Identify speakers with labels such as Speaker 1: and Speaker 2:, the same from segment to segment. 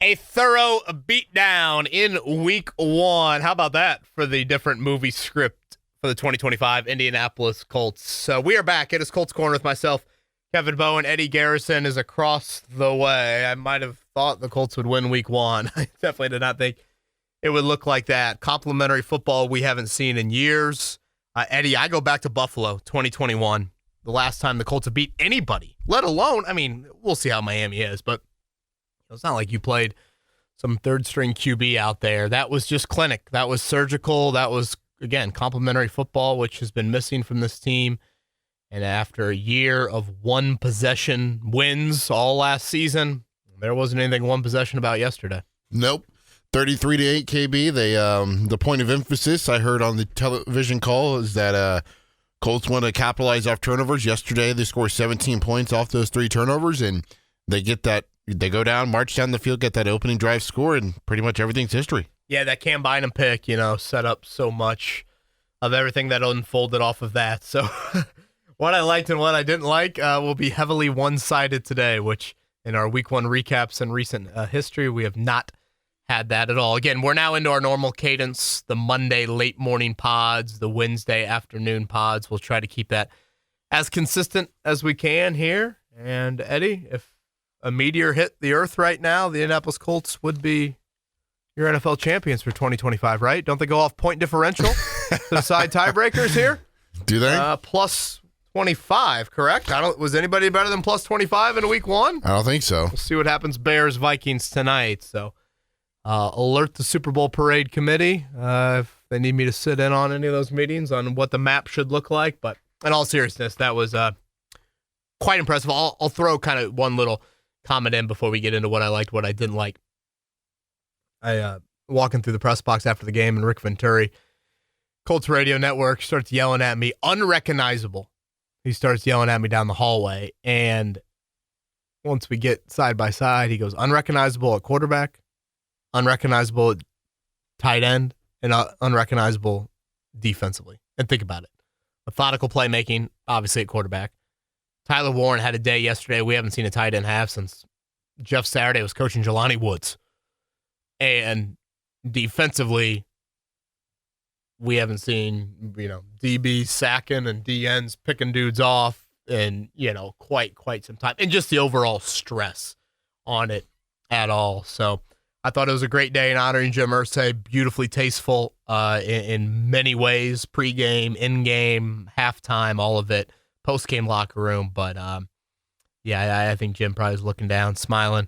Speaker 1: A thorough beatdown in week one. How about that for the different movie script for the 2025 Indianapolis Colts? So we are back. It is Colts Corner with myself, Kevin Bowen. Eddie Garrison is across the way. I might have thought the Colts would win week one. I definitely did not think it would look like that. Complimentary football we haven't seen in years. Eddie, I go back to Buffalo 2021, the last time the Colts have beat anybody, let alone, we'll see how Miami is, but it's not like you played some third-string QB out there. That was just clinic. That was surgical. That was, again, complimentary football, which has been missing from this team. And after a year of one-possession wins all last season, there wasn't anything one possession about yesterday.
Speaker 2: Nope. 33-8 KB. The point of emphasis I heard on the television call is that Colts want to capitalize off turnovers. Yesterday, they scored 17 points off those 3 turnovers, and they get that. They go down, march down the field, get that opening drive score, and pretty much everything's history.
Speaker 1: Yeah, that Cam Bynum pick, set up so much of everything that unfolded off of that. So what I liked and what I didn't like will be heavily one-sided today, which in our week one recaps and recent history, we have not had that at all. Again, we're now into our normal cadence, the Monday late morning pods, the Wednesday afternoon pods. We'll try to keep that as consistent as we can here. And Eddie, if a meteor hit the earth right now, the Indianapolis Colts would be your NFL champions for 2025, right? Don't they go off point differential to decide tiebreakers here?
Speaker 2: Do they?
Speaker 1: Plus 25, correct? Was anybody better than plus 25 in week one?
Speaker 2: I don't think so.
Speaker 1: We'll see what happens Bears-Vikings tonight. So alert the Super Bowl parade committee if they need me to sit in on any of those meetings on what the map should look like. But in all seriousness, that was quite impressive. I'll throw kind of one little comment in before we get into what I liked, what I didn't like. I walking through the press box after the game, and Rick Venturi, Colts Radio Network, starts yelling at me, unrecognizable. He starts yelling at me down the hallway, and once we get side by side, he goes, unrecognizable at quarterback, unrecognizable at tight end, and unrecognizable defensively. And think about it. Methodical playmaking, obviously at quarterback. Tyler Warren had a day yesterday we haven't seen a tight end have since Jeff Saturday was coaching Jelani Woods. And defensively, we haven't seen, DB sacking and DNs picking dudes off in, quite some time. And just the overall stress on it at all. So I thought it was a great day in honoring Jim Irsay. Beautifully tasteful in many ways. Pre-game, in-game, halftime, all of it. Post-game locker room, but I think Jim probably was looking down, smiling,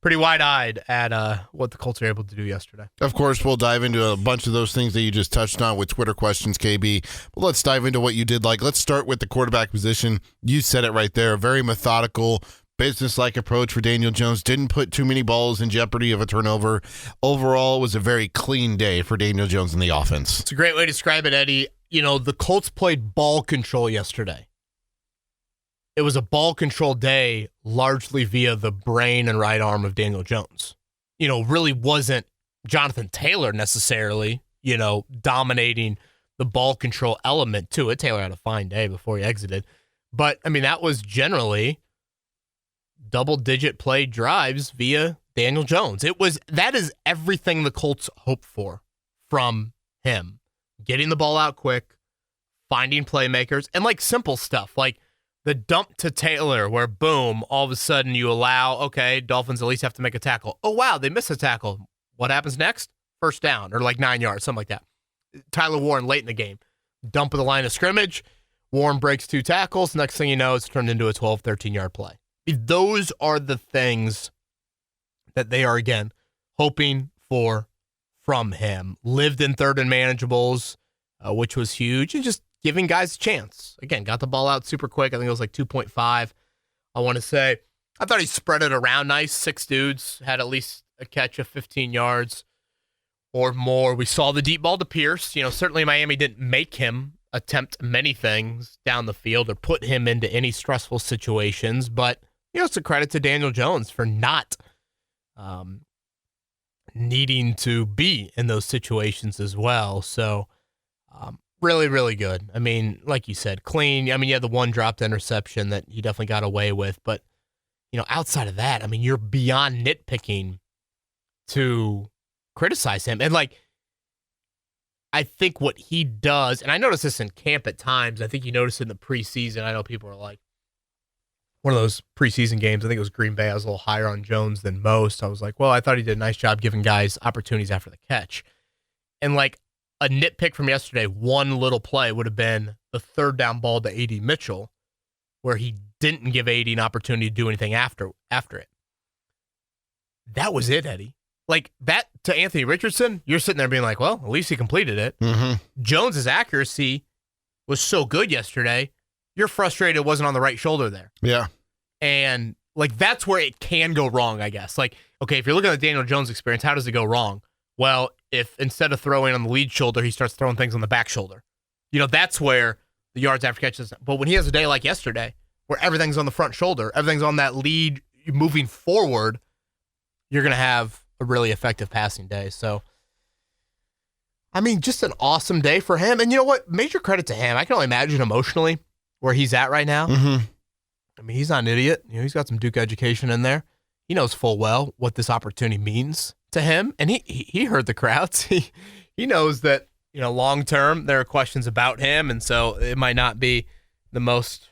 Speaker 1: pretty wide-eyed at what the Colts were able to do yesterday.
Speaker 2: Of course, we'll dive into a bunch of those things that you just touched on with Twitter questions, KB. But let's dive into what you did like. Let's start with the quarterback position. You said it right there. Very methodical, business-like approach for Daniel Jones. Didn't put too many balls in jeopardy of a turnover. Overall, it was a very clean day for Daniel Jones in the offense.
Speaker 1: It's a great way to describe it, Eddie. The Colts played ball control yesterday. It was a ball control day largely via the brain and right arm of Daniel Jones. Really wasn't Jonathan Taylor necessarily, dominating the ball control element to it. Taylor had a fine day before he exited. But, that was generally double-digit play drives via Daniel Jones. That is everything the Colts hope for from him. Getting the ball out quick, finding playmakers, and simple stuff like the dump to Taylor where, boom, all of a sudden you allow, okay, Dolphins at least have to make a tackle. Oh, wow, they miss a tackle. What happens next? First down or 9 yards, something like that. Tyler Warren late in the game. Dump of the line of scrimmage. Warren breaks 2 tackles. Next thing you know, it's turned into a 12, 13-yard play. Those are the things that they are, again, hoping for from him. Lived in third and manageables, which was huge, and just giving guys a chance. Again, got the ball out super quick. I think it was 2.5, I want to say. I thought he spread it around nice. 6 dudes had at least a catch of 15 yards or more. We saw the deep ball to Pierce. Certainly Miami didn't make him attempt many things down the field or put him into any stressful situations. But, it's a credit to Daniel Jones for not needing to be in those situations as well. So, really, really good. Like you said, clean. You had the one dropped interception that he definitely got away with. But, outside of that, you're beyond nitpicking to criticize him. And like, I think what he does, and I noticed this in camp at times, I think you noticed it in the preseason. I know people are like, one of those preseason games, I think it was Green Bay, I was a little higher on Jones than most. I was like, well, I thought he did a nice job giving guys opportunities after the catch. And like a nitpick from yesterday, one little play would have been the third down ball to A.D. Mitchell, where he didn't give A.D. an opportunity to do anything after it. That was it, Eddie. Like that to Anthony Richardson, you're sitting there being like, well, at least he completed it.
Speaker 2: Mm-hmm.
Speaker 1: Jones's accuracy was so good yesterday. You're frustrated it wasn't on the right shoulder there.
Speaker 2: Yeah.
Speaker 1: And like that's where it can go wrong, I guess. Like, okay, if you're looking at the Daniel Jones experience, how does it go wrong? Well, if instead of throwing on the lead shoulder, he starts throwing things on the back shoulder. That's where the yards after catches. But when he has a day like yesterday, where everything's on the front shoulder, everything's on that lead moving forward, you're going to have a really effective passing day. So, I mean, just an awesome day for him. And you know what? Major credit to him. I can only imagine emotionally where he's at right now.
Speaker 2: Mm-hmm.
Speaker 1: I mean, he's not an idiot. He's got some Duke education in there. He knows full well what this opportunity means to him. And he heard the crowds. He knows that, long term, there are questions about him. And so it might not be the most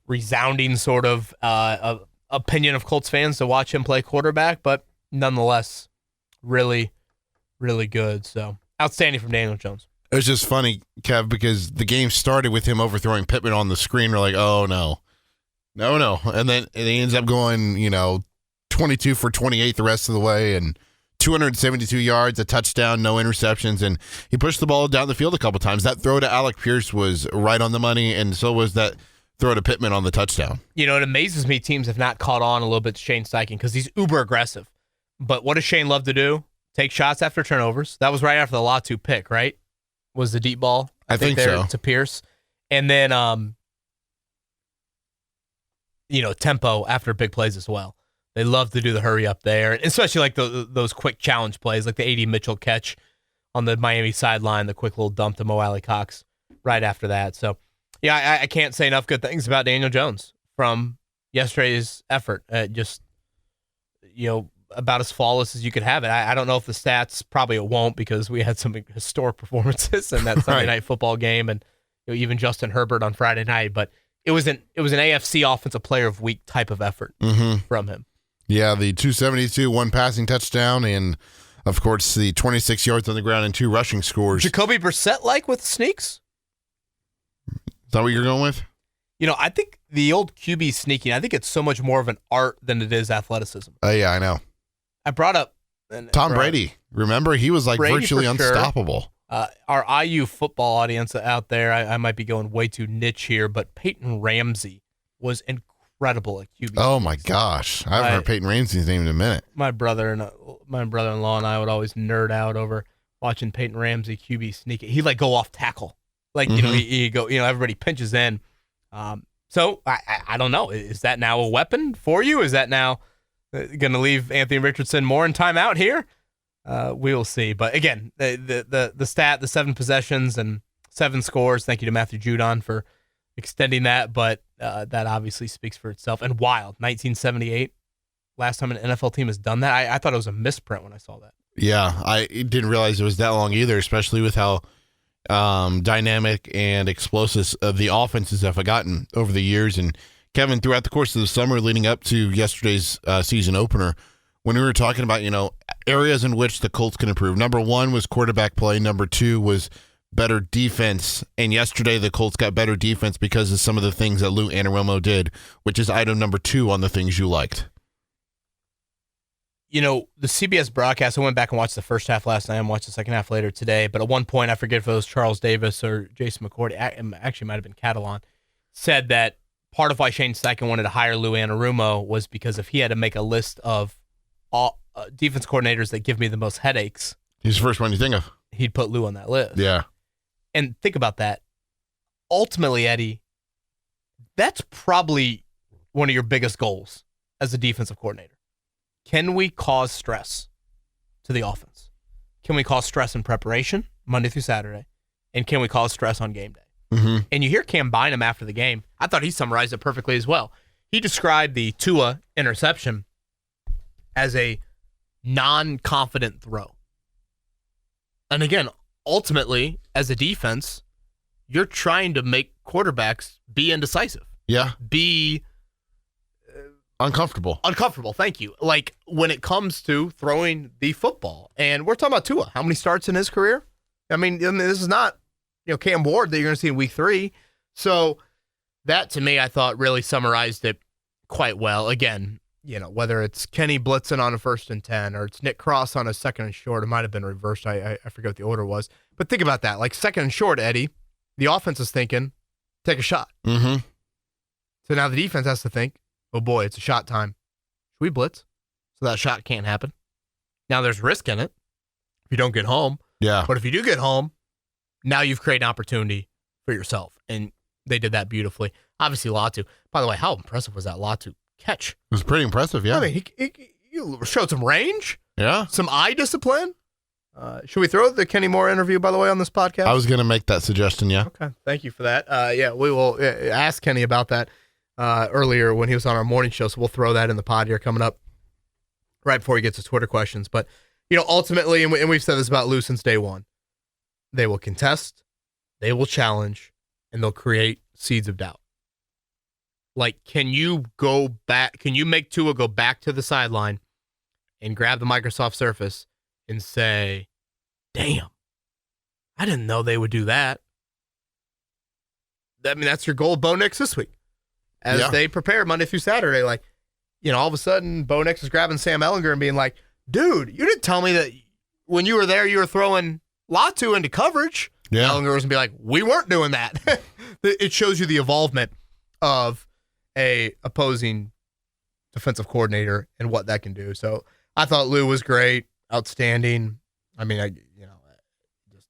Speaker 1: resounding sort of opinion of Colts fans to watch him play quarterback, but nonetheless, really, really good. So outstanding from Daniel Jones.
Speaker 2: It was just funny, Kev, because the game started with him overthrowing Pittman on the screen. We're like, oh, no. And then he ends up going, 22 for 28 the rest of the way and 272 yards, a touchdown, no interceptions. And he pushed the ball down the field a couple times. That throw to Alec Pierce was right on the money, and so was that throw to Pittman on the touchdown.
Speaker 1: It amazes me teams have not caught on a little bit to Shane Steichen because he's uber aggressive. But what does Shane love to do? Take shots after turnovers. That was right after the Latu pick, right? Was the deep ball?
Speaker 2: I think so.
Speaker 1: To Pierce. And then, tempo after big plays as well. They love to do the hurry up there, especially like those quick challenge plays, like the A.D. Mitchell catch on the Miami sideline, the quick little dump to Mo Alley Cox right after that. So, yeah, I can't say enough good things about Daniel Jones from yesterday's effort. About as flawless as you could have it. I don't know if the stats, probably it won't because we had some historic performances in that Sunday night football game and even Justin Herbert on Friday night, but it was an AFC Offensive Player of Week type of effort from him.
Speaker 2: Yeah, the 272, one passing touchdown, and of course the 26 yards on the ground and 2 rushing scores.
Speaker 1: Jacoby Brissett with sneaks?
Speaker 2: Is that what you're going with?
Speaker 1: I think the old QB sneaking, I think it's so much more of an art than it is athleticism.
Speaker 2: Yeah, I know.
Speaker 1: I brought up
Speaker 2: Tom Brady. Remember, he was like
Speaker 1: Brady
Speaker 2: virtually unstoppable.
Speaker 1: Sure. Our IU football audience out there, I might be going way too niche here, but Peyton Ramsey was incredible at QB.
Speaker 2: Oh my gosh, I haven't heard Peyton Ramsey's name in a minute.
Speaker 1: My brother-in-law and I would always nerd out over watching Peyton Ramsey QB sneak. He'd go off tackle, he go. Everybody pinches in. So I don't know. Is that now a weapon for you? Is that now going to leave Anthony Richardson more in timeout here? We will see. But again, the stat, the 7 possessions and 7 scores. Thank you to Matthew Judon for extending that. But that obviously speaks for itself. And wild, 1978, last time an NFL team has done that. I thought it was a misprint when I saw that.
Speaker 2: Yeah, I didn't realize it was that long either, especially with how dynamic and explosive of the offenses have gotten over the years. And Kevin, throughout the course of the summer leading up to yesterday's season opener, when we were talking about, areas in which the Colts can improve, number 1 was quarterback play. Number 2 was better defense. And yesterday the Colts got better defense because of some of the things that Lou Anarumo did, which is item number 2 on the things you liked.
Speaker 1: The CBS broadcast, I went back and watched the first half last night and watched the second half later today. But at one point, I forget if it was Charles Davis or Jason McCourty, actually might have been Catalan, said that part of why Shane Steichen wanted to hire Lou Anarumo was because if he had to make a list of all defense coordinators that give me the most headaches,
Speaker 2: he's the first one you think of.
Speaker 1: He'd put Lou on that list.
Speaker 2: Yeah.
Speaker 1: And think about that. Ultimately, Eddie, that's probably one of your biggest goals as a defensive coordinator. Can we cause stress to the offense? Can we cause stress in preparation, Monday through Saturday? And can we cause stress on game day?
Speaker 2: Mm-hmm.
Speaker 1: And you hear Cam Bynum after the game. I thought he summarized it perfectly as well. He described the Tua interception as a non-confident throw. And again, ultimately, as a defense, you're trying to make quarterbacks be indecisive.
Speaker 2: Yeah.
Speaker 1: Be
Speaker 2: uncomfortable.
Speaker 1: Thank you. Like when it comes to throwing the football. And we're talking about Tua. How many starts in his career? I mean this is not, Cam Ward that you're going to see in week 3. So that to me, I thought really summarized it quite well. Again, whether it's Kenny blitzing on a 1st and 10 or it's Nick Cross on a 2nd and short, it might have been reversed. I forget what the order was. But think about that. Like 2nd and short, Eddie, the offense is thinking, take a shot.
Speaker 2: Mm-hmm.
Speaker 1: So now the defense has to think, oh boy, it's a shot time. Should we blitz? So that shot can't happen. Now there's risk in it if you don't get home.
Speaker 2: Yeah.
Speaker 1: But if you do get home, now you've created an opportunity for yourself. And they did that beautifully. Obviously, Latu. By the way, how impressive was that Latu catch?
Speaker 2: It was pretty impressive, yeah.
Speaker 1: I mean, he showed some range.
Speaker 2: Yeah.
Speaker 1: Some eye discipline. Should we throw the Kenny Moore interview, by the way, on this podcast?
Speaker 2: I was going to make that suggestion, yeah.
Speaker 1: Okay. Thank you for that. We will ask Kenny about that earlier when he was on our morning show, so we'll throw that in the pod here coming up right before he gets to Twitter questions. But, ultimately, and we've said this about Lou since day one, they will contest, they will challenge, and they'll create seeds of doubt. Like, can you make Tua go back to the sideline and grab the Microsoft Surface and say, damn, I didn't know they would do that. I mean, that's your goal of Bo Nix this week. As they prepare Monday through Saturday, like, all of a sudden, Bo Nix is grabbing Sam Ehlinger and being like, dude, you didn't tell me that when you were there, you were throwing Latu into coverage.
Speaker 2: Yeah.
Speaker 1: Ehlinger was going to be like, we weren't doing that. It shows you the involvement of a opposing defensive coordinator and what that can do. So I thought Lou was great, outstanding. I mean, just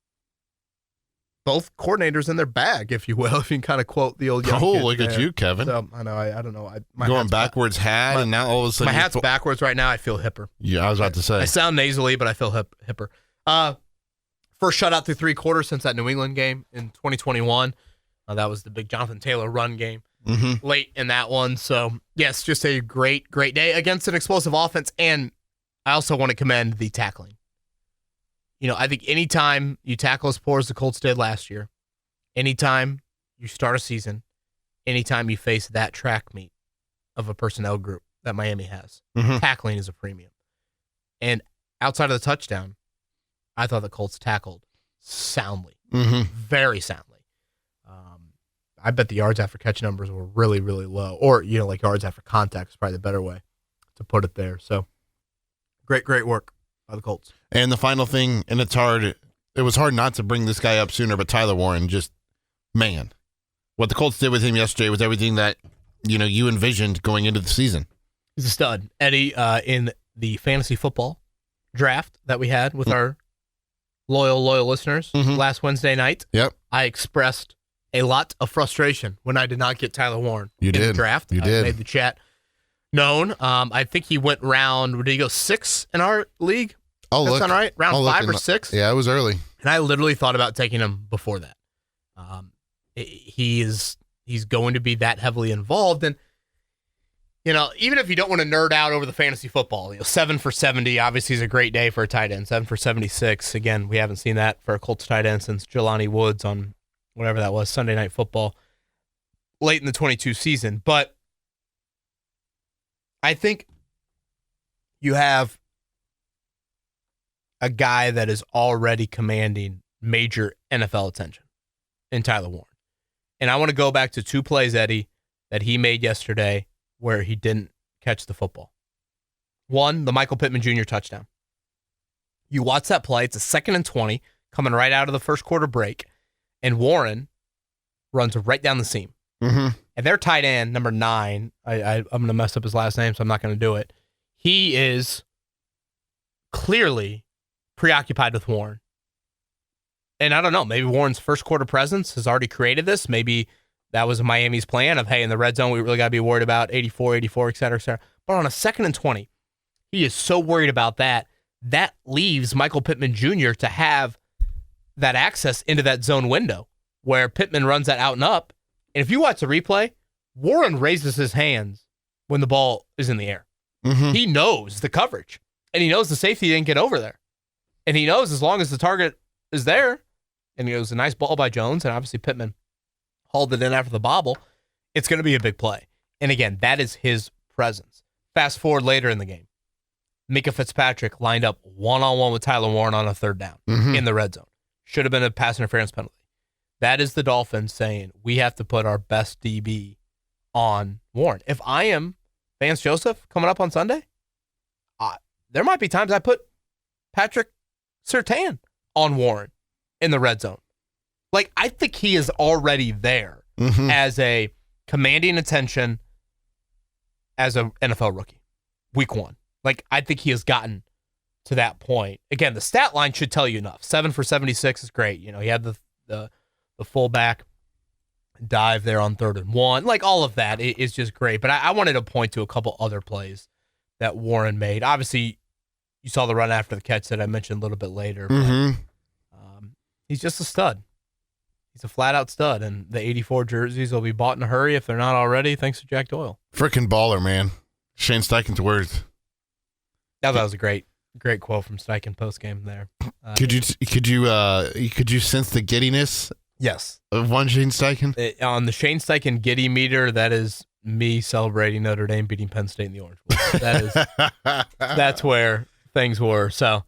Speaker 1: both coordinators in their bag, if you will, if you can kind of quote the old young kid
Speaker 2: look
Speaker 1: there.
Speaker 2: at you, Kevin.
Speaker 1: So, I know, I don't know. My
Speaker 2: going backwards hat, and now all of a sudden
Speaker 1: my hat's backwards right now. I feel hipper.
Speaker 2: Yeah, I was about to say.
Speaker 1: I sound nasally, but I feel hipper. First shutout through 3 quarters since that New England game in 2021. That was the big Jonathan Taylor run game late in that one. So, yes, just a great, great day against an explosive offense. And I also want to commend the tackling. I think anytime you tackle as poor as the Colts did last year, anytime you start a season, anytime you face that track meet of a personnel group that Miami has, tackling is a premium. And outside of the touchdown, I thought the Colts tackled soundly, very soundly. I bet the yards after catch numbers were really, really low. Or, like yards after contact is probably the better way to put it there. So, great, great work by the Colts.
Speaker 2: And the final thing, and it was hard not to bring this guy up sooner, but Tyler Warren, what the Colts did with him yesterday was everything that, you envisioned going into the season.
Speaker 1: He's a stud. Eddie, in the fantasy football draft that we had with our loyal listeners last Wednesday night, I expressed a lot of frustration when I did not get Tyler Warren in the draft.
Speaker 2: You
Speaker 1: I
Speaker 2: did.
Speaker 1: Made the chat known. I think he went did he go 6 in our league?
Speaker 2: Oh,
Speaker 1: that sound right? Round 5 or 6?
Speaker 2: Yeah, it was early.
Speaker 1: And I literally thought about taking him before that. He's going to be that heavily involved. And, even if you don't want to nerd out over the fantasy football, 7 for 70 obviously is a great day for a tight end. 7 for 76. Again, we haven't seen that for a Colts tight end since Jelani Woods on whatever that was, Sunday Night Football, late in the 22 season. But I think you have a guy that is already commanding major NFL attention in Tyler Warren. And I want to go back to 2 plays, Eddie, that he made yesterday where he didn't catch the football. One, the Michael Pittman Jr. touchdown. You watch that play. It's a 2nd and 20 coming right out of the first quarter break. And Warren runs right down the seam. And their tight end, number 9, I'm going to mess up his last name, so I'm not going to do it. He is clearly preoccupied with Warren. And I don't know, maybe Warren's first quarter presence has already created this. Maybe that was Miami's plan of, hey, in the red zone, we really got to be worried about 84, et cetera, et cetera. But on a 2nd and 20, he is so worried about that. That leaves Michael Pittman Jr. to have that access into that zone window where Pittman runs that out and up. And if you watch the replay, Warren raises his hands when the ball is in the air. He knows the coverage. And he knows the safety didn't get over there. And he knows as long as the target is there, and it was a nice ball by Jones, and obviously Pittman hauled it in after the bobble, it's going to be a big play. And again, that is his presence. Fast forward later in the game. Mika Fitzpatrick lined up one-on-one with Tyler Warren on a third down in the red zone. Should have been a pass interference penalty. That is the Dolphins saying, we have to put our best DB on Warren. If I am Vance Joseph coming up on Sunday, there might be times I put Patrick Surtain on Warren in the red zone. Like, I think he is already there as a commanding attention as an NFL rookie. Week 1. Like, I think he has gotten to that point. Again, the stat line should tell you enough. 7 for 76 is great. You know, he had the fullback dive there on 3rd and 1. Like, all of that is just great. But I wanted to point to a couple other plays that Warren made. Obviously, you saw the run after the catch that I mentioned a little bit later. But, he's just a stud. He's a flat-out stud. And the 84 jerseys will be bought in a hurry if they're not already, thanks to Jack Doyle.
Speaker 2: Freaking baller, man. Shane Steichen's words.
Speaker 1: That was a great quote from Steichen post-game there.
Speaker 2: Could you sense the giddiness?
Speaker 1: Yes.
Speaker 2: Of one Shane Steichen?
Speaker 1: On the Shane Steichen giddy meter, that is me celebrating Notre Dame beating Penn State in the Orange Bowl. That's where things were. So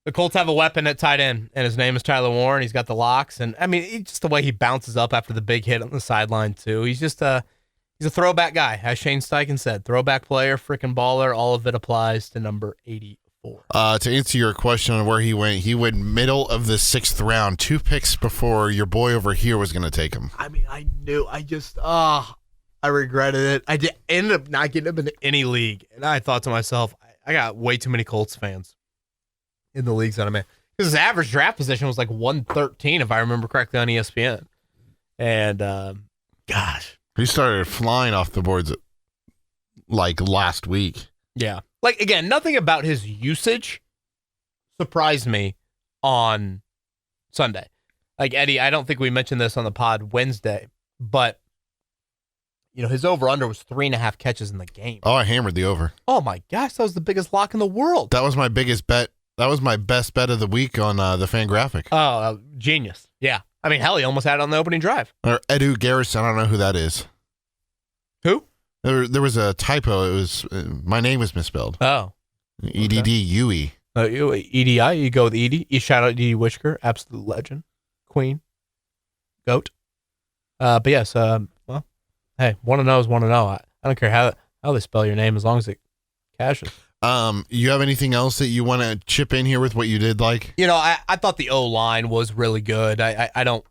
Speaker 1: the Colts have a weapon at tight end, and his name is Tyler Warren. He's got the locks, and I mean, just the way he bounces up after the big hit on the sideline too. He's just he's a throwback guy, as Shane Steichen said. Throwback player, freaking baller. All of it applies to number 84.
Speaker 2: To answer your question on where he went middle of the 6th round, 2 picks before your boy over here was going to take him.
Speaker 1: I mean, I knew. I regretted it. I ended up not getting him in any league, and I thought to myself, I got way too many Colts fans in the leagues that I'm in. Because his average draft position was like 113, if I remember correctly, on ESPN. And, gosh.
Speaker 2: He started flying off the boards like last week.
Speaker 1: Yeah. Like, again, nothing about his usage surprised me on Sunday. Like, Eddie, I don't think we mentioned this on the pod Wednesday, but, you know, his over-under was 3.5 catches in the game.
Speaker 2: Oh, I hammered the over.
Speaker 1: Oh, my gosh, that was the biggest lock in the world.
Speaker 2: That was my biggest bet. That was my best bet of the week on the Fangraphic.
Speaker 1: Oh, genius. Yeah. I mean, hell, he almost had it on the opening drive.
Speaker 2: Or Edu Garrison, I don't know who that is.
Speaker 1: Who?
Speaker 2: There was a typo. It was my name was misspelled.
Speaker 1: Oh.
Speaker 2: EDD-UE.
Speaker 1: EDI, you go with Edie. You shout out Edie Whitaker, absolute legend, queen, goat. But yes, well, hey, 1-0 is 1-0. I don't care how they spell your name as long as it cashes.
Speaker 2: You have anything else that you want to chip in here with what you did like?
Speaker 1: You know, I thought the O-line was really good. I don't,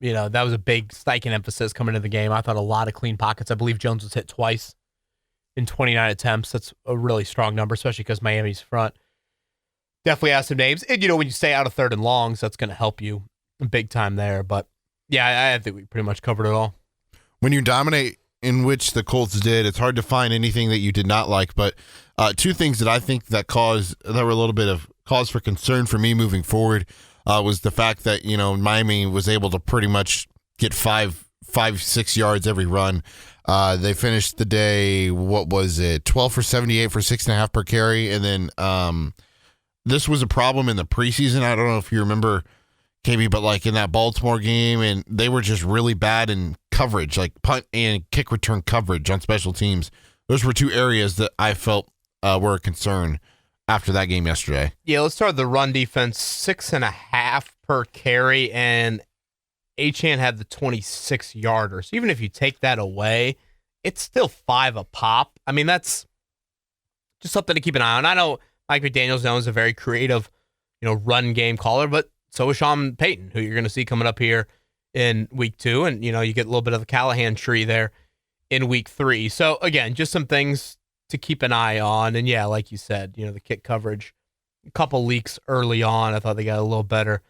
Speaker 1: you know, that was a big Steichen emphasis coming into the game. I thought a lot of clean pockets. I believe Jones was hit twice in 29 attempts. That's a really strong number, especially because Miami's front definitely has some names. And, you know, when you stay out of 3rd and longs, that's going to help you big time there. But, yeah, I think we pretty much covered it all.
Speaker 2: When you dominate in which the Colts did, it's hard to find anything that you did not like. But 2 things that I think that were a little bit of cause for concern for me moving forward was the fact that, you know, Miami was able to pretty much get 5-6 yards every run. They finished the day, 12 for 78 for 6.5 per carry. And then this was a problem in the preseason. I don't know if you remember, KB, but like in that Baltimore game, and they were just really bad in coverage, like punt and kick return coverage on special teams. Those were 2 areas that I felt were a concern after that game yesterday. Yeah,
Speaker 1: let's start with the run defense, 6.5 per carry, and Achane had the 26-yarder. So even if you take that away, it's still 5 a pop. I mean, that's just something to keep an eye on. I know Mike McDaniel's known as a very creative, you know, run game caller, but so is Sean Payton, who you're going to see coming up here in week 2. And, you know, you get a little bit of the Callahan tree there in week 3. So, again, just some things to keep an eye on. And, yeah, like you said, you know, the kick coverage, a couple leaks early on. I thought they got a little better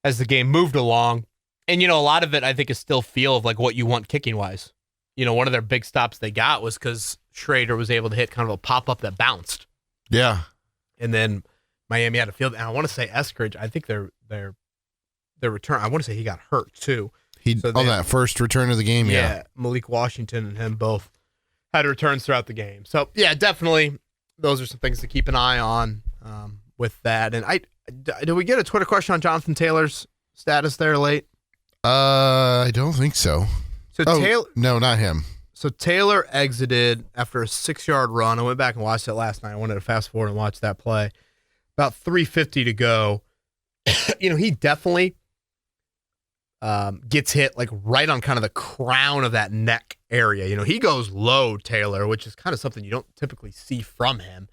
Speaker 1: as the game moved along. And, you know, a lot of it, I think, is still feel of like what you want kicking-wise. You know, one of their big stops they got was because Schrader was able to hit kind of a pop-up that bounced.
Speaker 2: Yeah.
Speaker 1: And then Miami had a field. And I want to say Eskridge, I think their return, I want to say he got hurt too.
Speaker 2: That first return of the game, yeah.
Speaker 1: Malik Washington and him both had returns throughout the game. So, yeah, definitely those are some things to keep an eye on with that. And did we get a Twitter question on Jonathan Taylor's status there late?
Speaker 2: I don't think so.
Speaker 1: So Taylor,
Speaker 2: no, not him.
Speaker 1: So Taylor exited after a 6-yard run. I went back and watched it last night. I wanted to fast forward and watch that play. About 3:50 to go. He definitely gets hit like right on kind of the crown of that neck area. He goes low, Taylor, which is kind of something you don't typically see from him.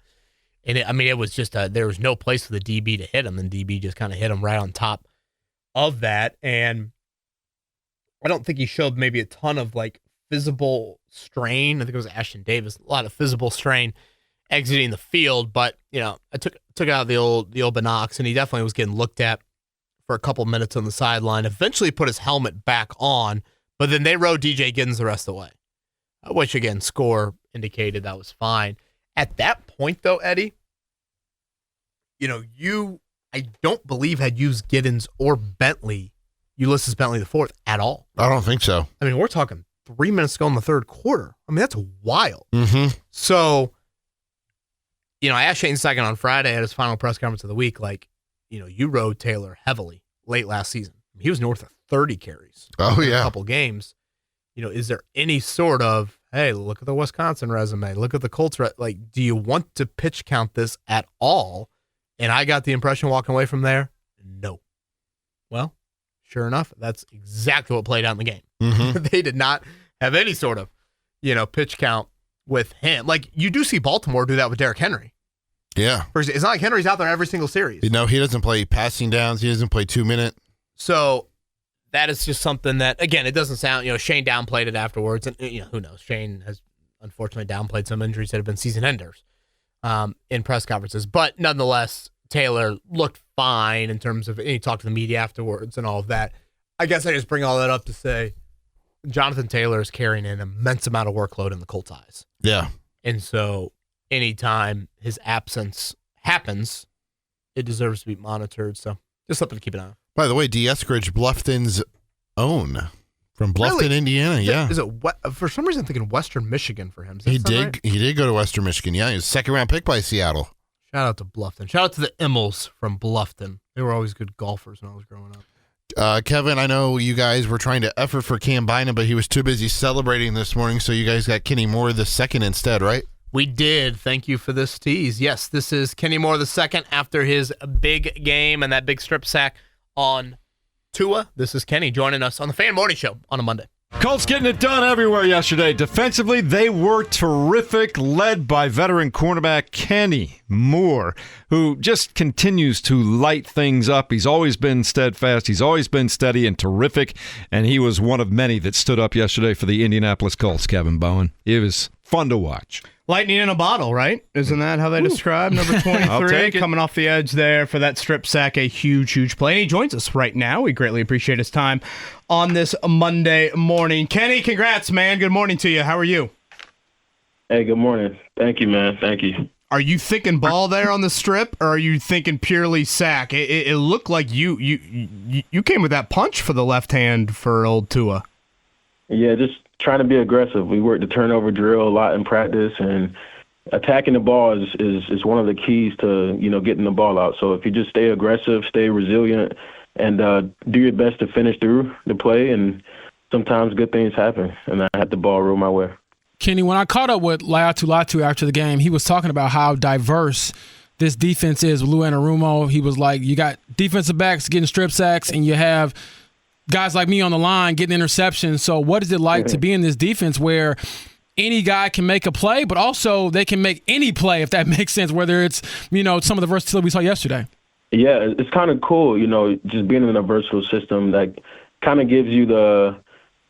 Speaker 1: And it was just there was no place for the DB to hit him, and DB just kind of hit him right on top of that. And I don't think he showed maybe a ton of like visible strain. I think it was Ashton Davis, a lot of visible strain exiting the field. But I took out the old binocs, and he definitely was getting looked at for a couple minutes on the sideline. Eventually put his helmet back on, but then they rode DJ Giddens the rest of the way, which again, score indicated that was fine. At that point, though, Eddie, I don't believe had used Giddens or Ulysses Bentley the fourth at all.
Speaker 2: I don't think so.
Speaker 1: We're talking 3 minutes to go in the third quarter. That's wild.
Speaker 2: Mm-hmm.
Speaker 1: So, I asked Shane Steichen on Friday at his final press conference of the week, you rode Taylor heavily late last season. He was north of 30 carries.
Speaker 2: Oh, yeah.
Speaker 1: A couple games. Is there any sort of, hey, look at the Wisconsin resume, look at the Colts, do you want to pitch count this at all? And I got the impression walking away from there, no. Well, sure enough, that's exactly what played out in the game.
Speaker 2: Mm-hmm.
Speaker 1: They did not have any sort of, pitch count with him. Like, you do see Baltimore do that with Derrick Henry.
Speaker 2: Yeah.
Speaker 1: It's not like Henry's out there every single series.
Speaker 2: He doesn't play passing downs. He doesn't play 2-minute.
Speaker 1: So that is just something that, again, it doesn't sound, Shane downplayed it afterwards. And, who knows? Shane has unfortunately downplayed some injuries that have been season enders in press conferences. But nonetheless, Taylor looked fine in terms of, and he talked to the media afterwards and all of that. I guess I just bring all that up to say Jonathan Taylor is carrying an immense amount of workload in the Colts' eyes.
Speaker 2: Yeah.
Speaker 1: And so anytime his absence happens, it deserves to be monitored. So just something to keep an eye on.
Speaker 2: By the way, D. Eskridge, Bluffton's own from Bluffton,
Speaker 1: really?
Speaker 2: Indiana. Yeah.
Speaker 1: Is it for some reason I'm thinking Western Michigan for him?
Speaker 2: He did.
Speaker 1: Right?
Speaker 2: He did go to Western Michigan. Yeah, he was a second-round pick by Seattle.
Speaker 1: Shout out to Bluffton. Shout out to the Immels from Bluffton. They were always good golfers when I was growing up.
Speaker 2: Kevin, I know you guys were trying to effort for Cam Bynum, but he was too busy celebrating this morning, so you guys got Kenny Moore the second instead, right?
Speaker 1: We did. Thank you for this tease. Yes, this is Kenny Moore the second after his big game and that big strip sack on Tua. This is Kenny joining us on the Fan Morning Show on a Monday.
Speaker 3: Colts getting it done everywhere yesterday. Defensively, they were terrific, led by veteran cornerback Kenny Moore, who just continues to light things up. He's always been steadfast. He's always been steady and terrific, and he was one of many that stood up yesterday for the Indianapolis Colts, Kevin Bowen. It was fun to watch.
Speaker 4: Lightning in a bottle, right? Isn't that how they describe number 23? Coming off the edge there for that strip sack, a huge, huge play. And he joins us right now. We greatly appreciate his time on this Monday morning. Kenny, congrats, man. Good morning to you. How are you?
Speaker 5: Hey, good morning. Thank you, man. Thank you.
Speaker 4: Are you thinking ball there on the strip, or are you thinking purely sack? It looked like you came with that punch for the left hand for old Tua.
Speaker 5: Yeah, just trying to be aggressive. We worked the turnover drill a lot in practice, and attacking the ball is one of the keys to, getting the ball out. So if you just stay aggressive, stay resilient, and do your best to finish through the play, and sometimes good things happen, and I had the ball roll my way.
Speaker 6: Kenny, when I caught up with Latu after the game, he was talking about how diverse this defense is with Lou Anarumo. He was like, you got defensive backs getting strip sacks, and you have guys like me on the line getting interceptions. So what is it like to be in this defense where any guy can make a play, but also they can make any play, if that makes sense, whether it's, some of the versatility we saw yesterday?
Speaker 5: Yeah, it's kind of cool, just being in a versatile system that kind of gives you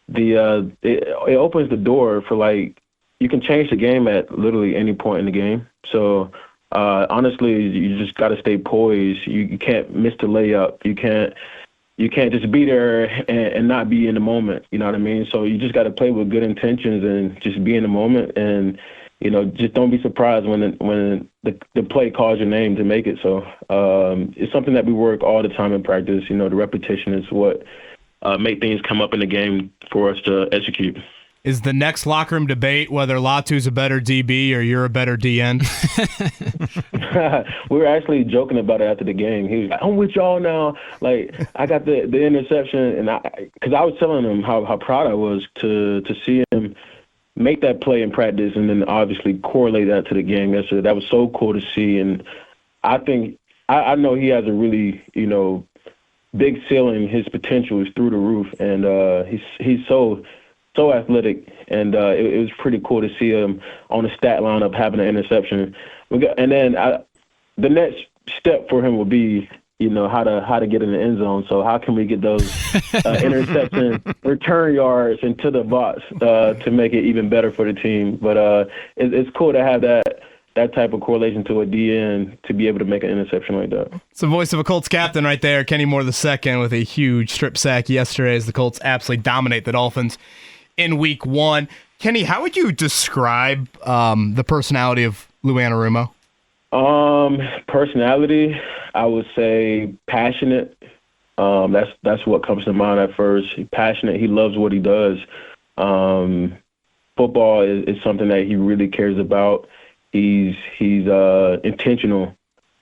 Speaker 5: it opens the door for, you can change the game at literally any point in the game. So, honestly, you just got to stay poised. You can't miss the layup. You can't just be there and not be in the moment. You know what I mean? So you just got to play with good intentions and just be in the moment, and just don't be surprised when the play calls your name to make it. So it's something that we work all the time in practice. The repetition is what make things come up in the game for us to execute.
Speaker 4: Is the next locker room debate whether Latu's a better DB or you're a better DN?
Speaker 5: We were actually joking about it after the game. He was like, "I'm with y'all now." Like, I got the interception, and because I was telling him how proud I was to see him make that play in practice, and then obviously correlate that to the game yesterday. That was so cool to see, and I think I know he has a really big ceiling. His potential is through the roof, and he's so athletic, and it was pretty cool to see him on the stat lineup having an interception. And then the next step for him will be, how to get in the end zone. So how can we get those interception return yards into the box to make it even better for the team? But it's cool to have that type of correlation to a DN to be able to make an interception like that.
Speaker 4: It's the voice of a Colts captain right there, Kenny Moore II, with a huge strip sack yesterday as the Colts absolutely dominate the Dolphins in Week 1. Kenny, how would you describe the personality of Lou Anarumo?
Speaker 5: Personality, I would say passionate. That's what comes to mind at first. He's passionate. He loves what he does. Football is something that he really cares about. He's intentional.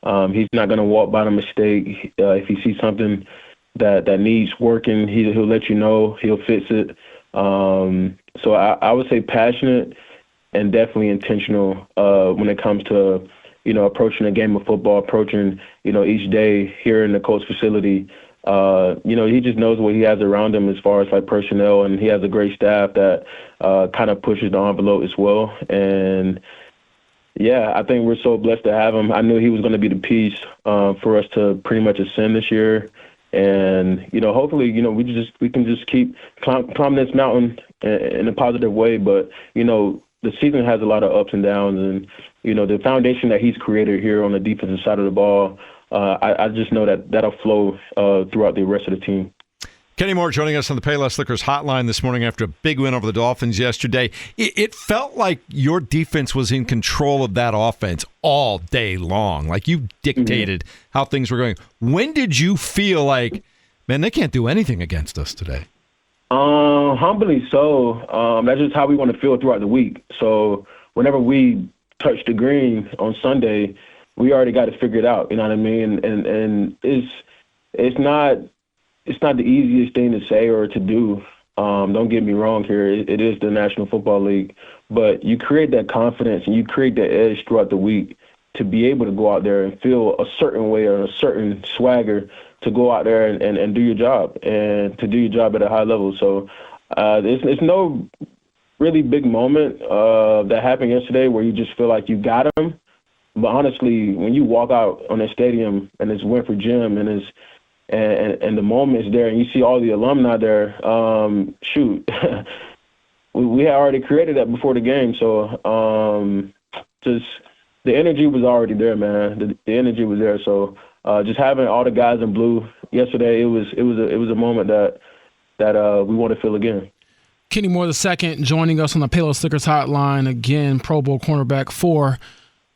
Speaker 5: He's not going to walk by the mistake. If he sees something that needs working, he'll let you know. He'll fix it. So I would say passionate and definitely intentional when it comes to approaching a game of football, approaching each day here in the Colts facility. He just knows what he has around him as far as like personnel, and he has a great staff that kind of pushes the envelope as well. And yeah, I think we're so blessed to have him. I knew he was going to be the piece for us to pretty much ascend this year. And, hopefully, we can just keep climbing this mountain in a positive way. But, the season has a lot of ups and downs. And, the foundation that he's created here on the defensive side of the ball, I just know that that'll flow throughout the rest of the team.
Speaker 3: Kenny Moore joining us on the Payless Liquors hotline this morning after a big win over the Dolphins yesterday. It felt like your defense was in control of that offense all day long. Like you dictated how things were going. When did you feel like, man, they can't do anything against us today?
Speaker 5: Humbly so. That's just how we want to feel throughout the week. So whenever we touch the green on Sunday, we already got to figure it out. You know what I mean? And it's not the easiest thing to say or to do. Don't get me wrong here. It is the National Football League. But you create that confidence and you create that edge throughout the week to be able to go out there and feel a certain way or a certain swagger to go out there and do your job and to do your job at a high level. So it's no really big moment that happened yesterday where you just feel like you got them. But honestly, when you walk out on the stadium and it's Winfrey Gym and the moment's there and you see all the alumni there, we had already created that before the game. So just the energy was already there, man. The energy was there. So just having all the guys in blue yesterday, it was a moment that we want to feel again.
Speaker 6: Kenny Moore II joining us on the Payless Liquors hotline again, Pro Bowl cornerback for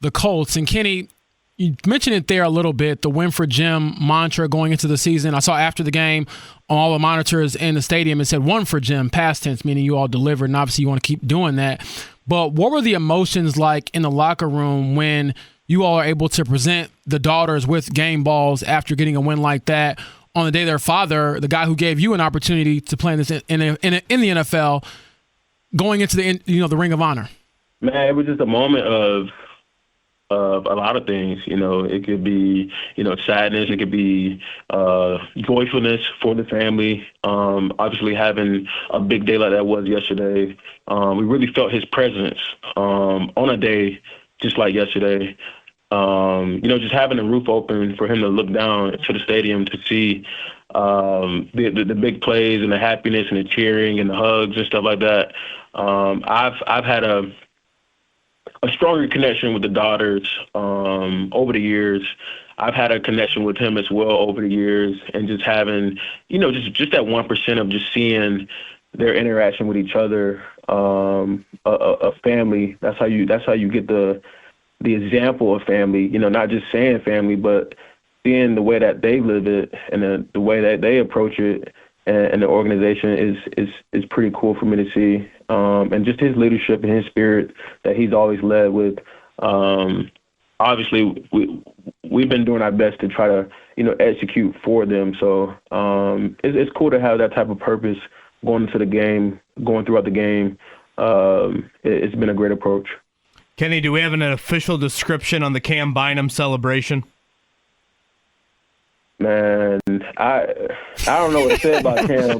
Speaker 6: the Colts. And Kenny, you mentioned it there a little bit, the win for Jim mantra going into the season. I saw after the game on all the monitors in the stadium, it said one for Jim, past tense, meaning you all delivered, and obviously you want to keep doing that. But what were the emotions like in the locker room when you all are able to present the daughters with game balls after getting a win like that on the day their father, the guy who gave you an opportunity to play in this in the NFL, going into the Ring of Honor?
Speaker 5: Man, it was just a moment of a lot of things. It could be, sadness. It could be joyfulness for the family. Obviously, having a big day like that was yesterday, we really felt his presence on a day just like yesterday. Just having the roof open for him to look down to the stadium to see the big plays and the happiness and the cheering and the hugs and stuff like that. I've had a stronger connection with the daughters over the years. I've had a connection with him as well over the years, and just having, just that 1% of just seeing their interaction with each other, a family. That's how you get the example of family. Not just saying family, but seeing the way that they live it and the way that they approach it, and the organization is pretty cool for me to see. and just his leadership and his spirit that he's always led with. Obviously, we've been doing our best to try to, execute for them. So it's cool to have that type of purpose going into the game, going throughout the game. It's been a great approach.
Speaker 4: Kenny, do we have an official description on the Cam Bynum celebration?
Speaker 5: Man, I don't know what to say about Cam.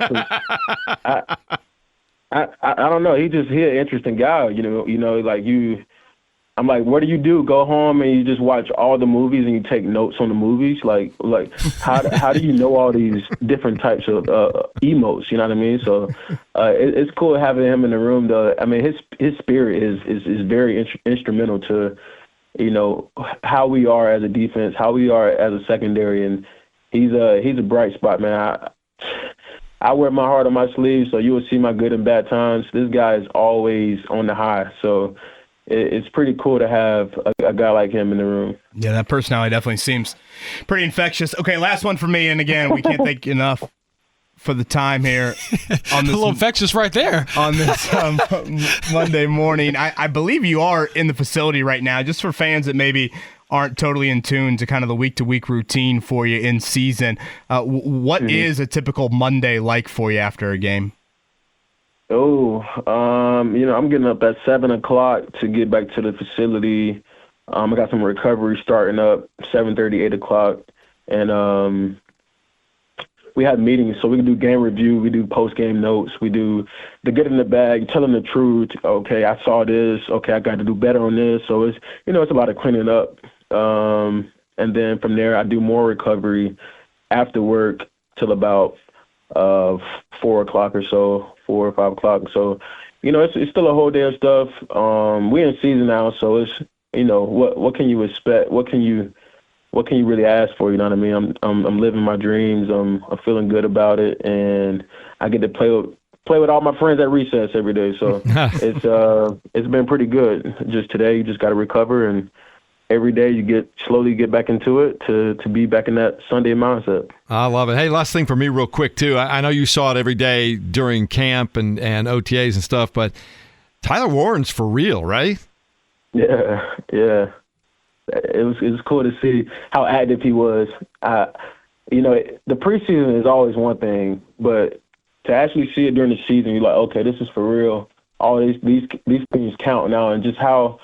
Speaker 5: I don't know. He's an interesting guy. I'm like, what do you do? Go home and you just watch all the movies and you take notes on the movies? Like how do you know all these different types of emotes? You know what I mean? So it's cool having him in the room. Though I mean, his spirit is very instrumental to how we are as a defense, how we are as a secondary, and he's a bright spot, man. I wear my heart on my sleeve, so you will see my good and bad times. This guy is always on the high, so it's pretty cool to have a guy like him in the room.
Speaker 4: Yeah, that personality definitely seems pretty infectious. Okay, last one for me, and again, we can't thank you enough for the time here. On this,
Speaker 6: a little infectious right there.
Speaker 4: On this Monday morning. I believe you are in the facility right now, just for fans that maybe aren't totally in tune to kind of the week-to-week routine for you in season. What is a typical Monday like for you after a game?
Speaker 5: I'm getting up at 7 o'clock to get back to the facility. I got some recovery starting up 7:30, 8 o'clock, and we had meetings, so we can do game review, we do post-game notes, we do the get in the bag, telling the truth. Okay, I saw this. Okay, I got to do better on this. So it's it's a lot of cleaning up, and then from there I do more recovery after work till about 4 o'clock or so, 4 or 5 o'clock. So, it's still a whole day of stuff. We're in season now, so it's what can you expect? What can you really ask for? You know what I mean? I'm living my dreams. I'm feeling good about it, and I get to play with all my friends at recess every day. So it's been pretty good. Just today, you just got to recover, and every day you slowly get back into it to be back in that Sunday mindset.
Speaker 3: I love it. Hey, last thing for me real quick, too. I know you saw it every day during camp and OTAs and stuff, but Tyler Warren's for real, right?
Speaker 5: Yeah. It was cool to see how active he was. The preseason is always one thing, but to actually see it during the season, you're like, okay, this is for real. All these things count now, and just how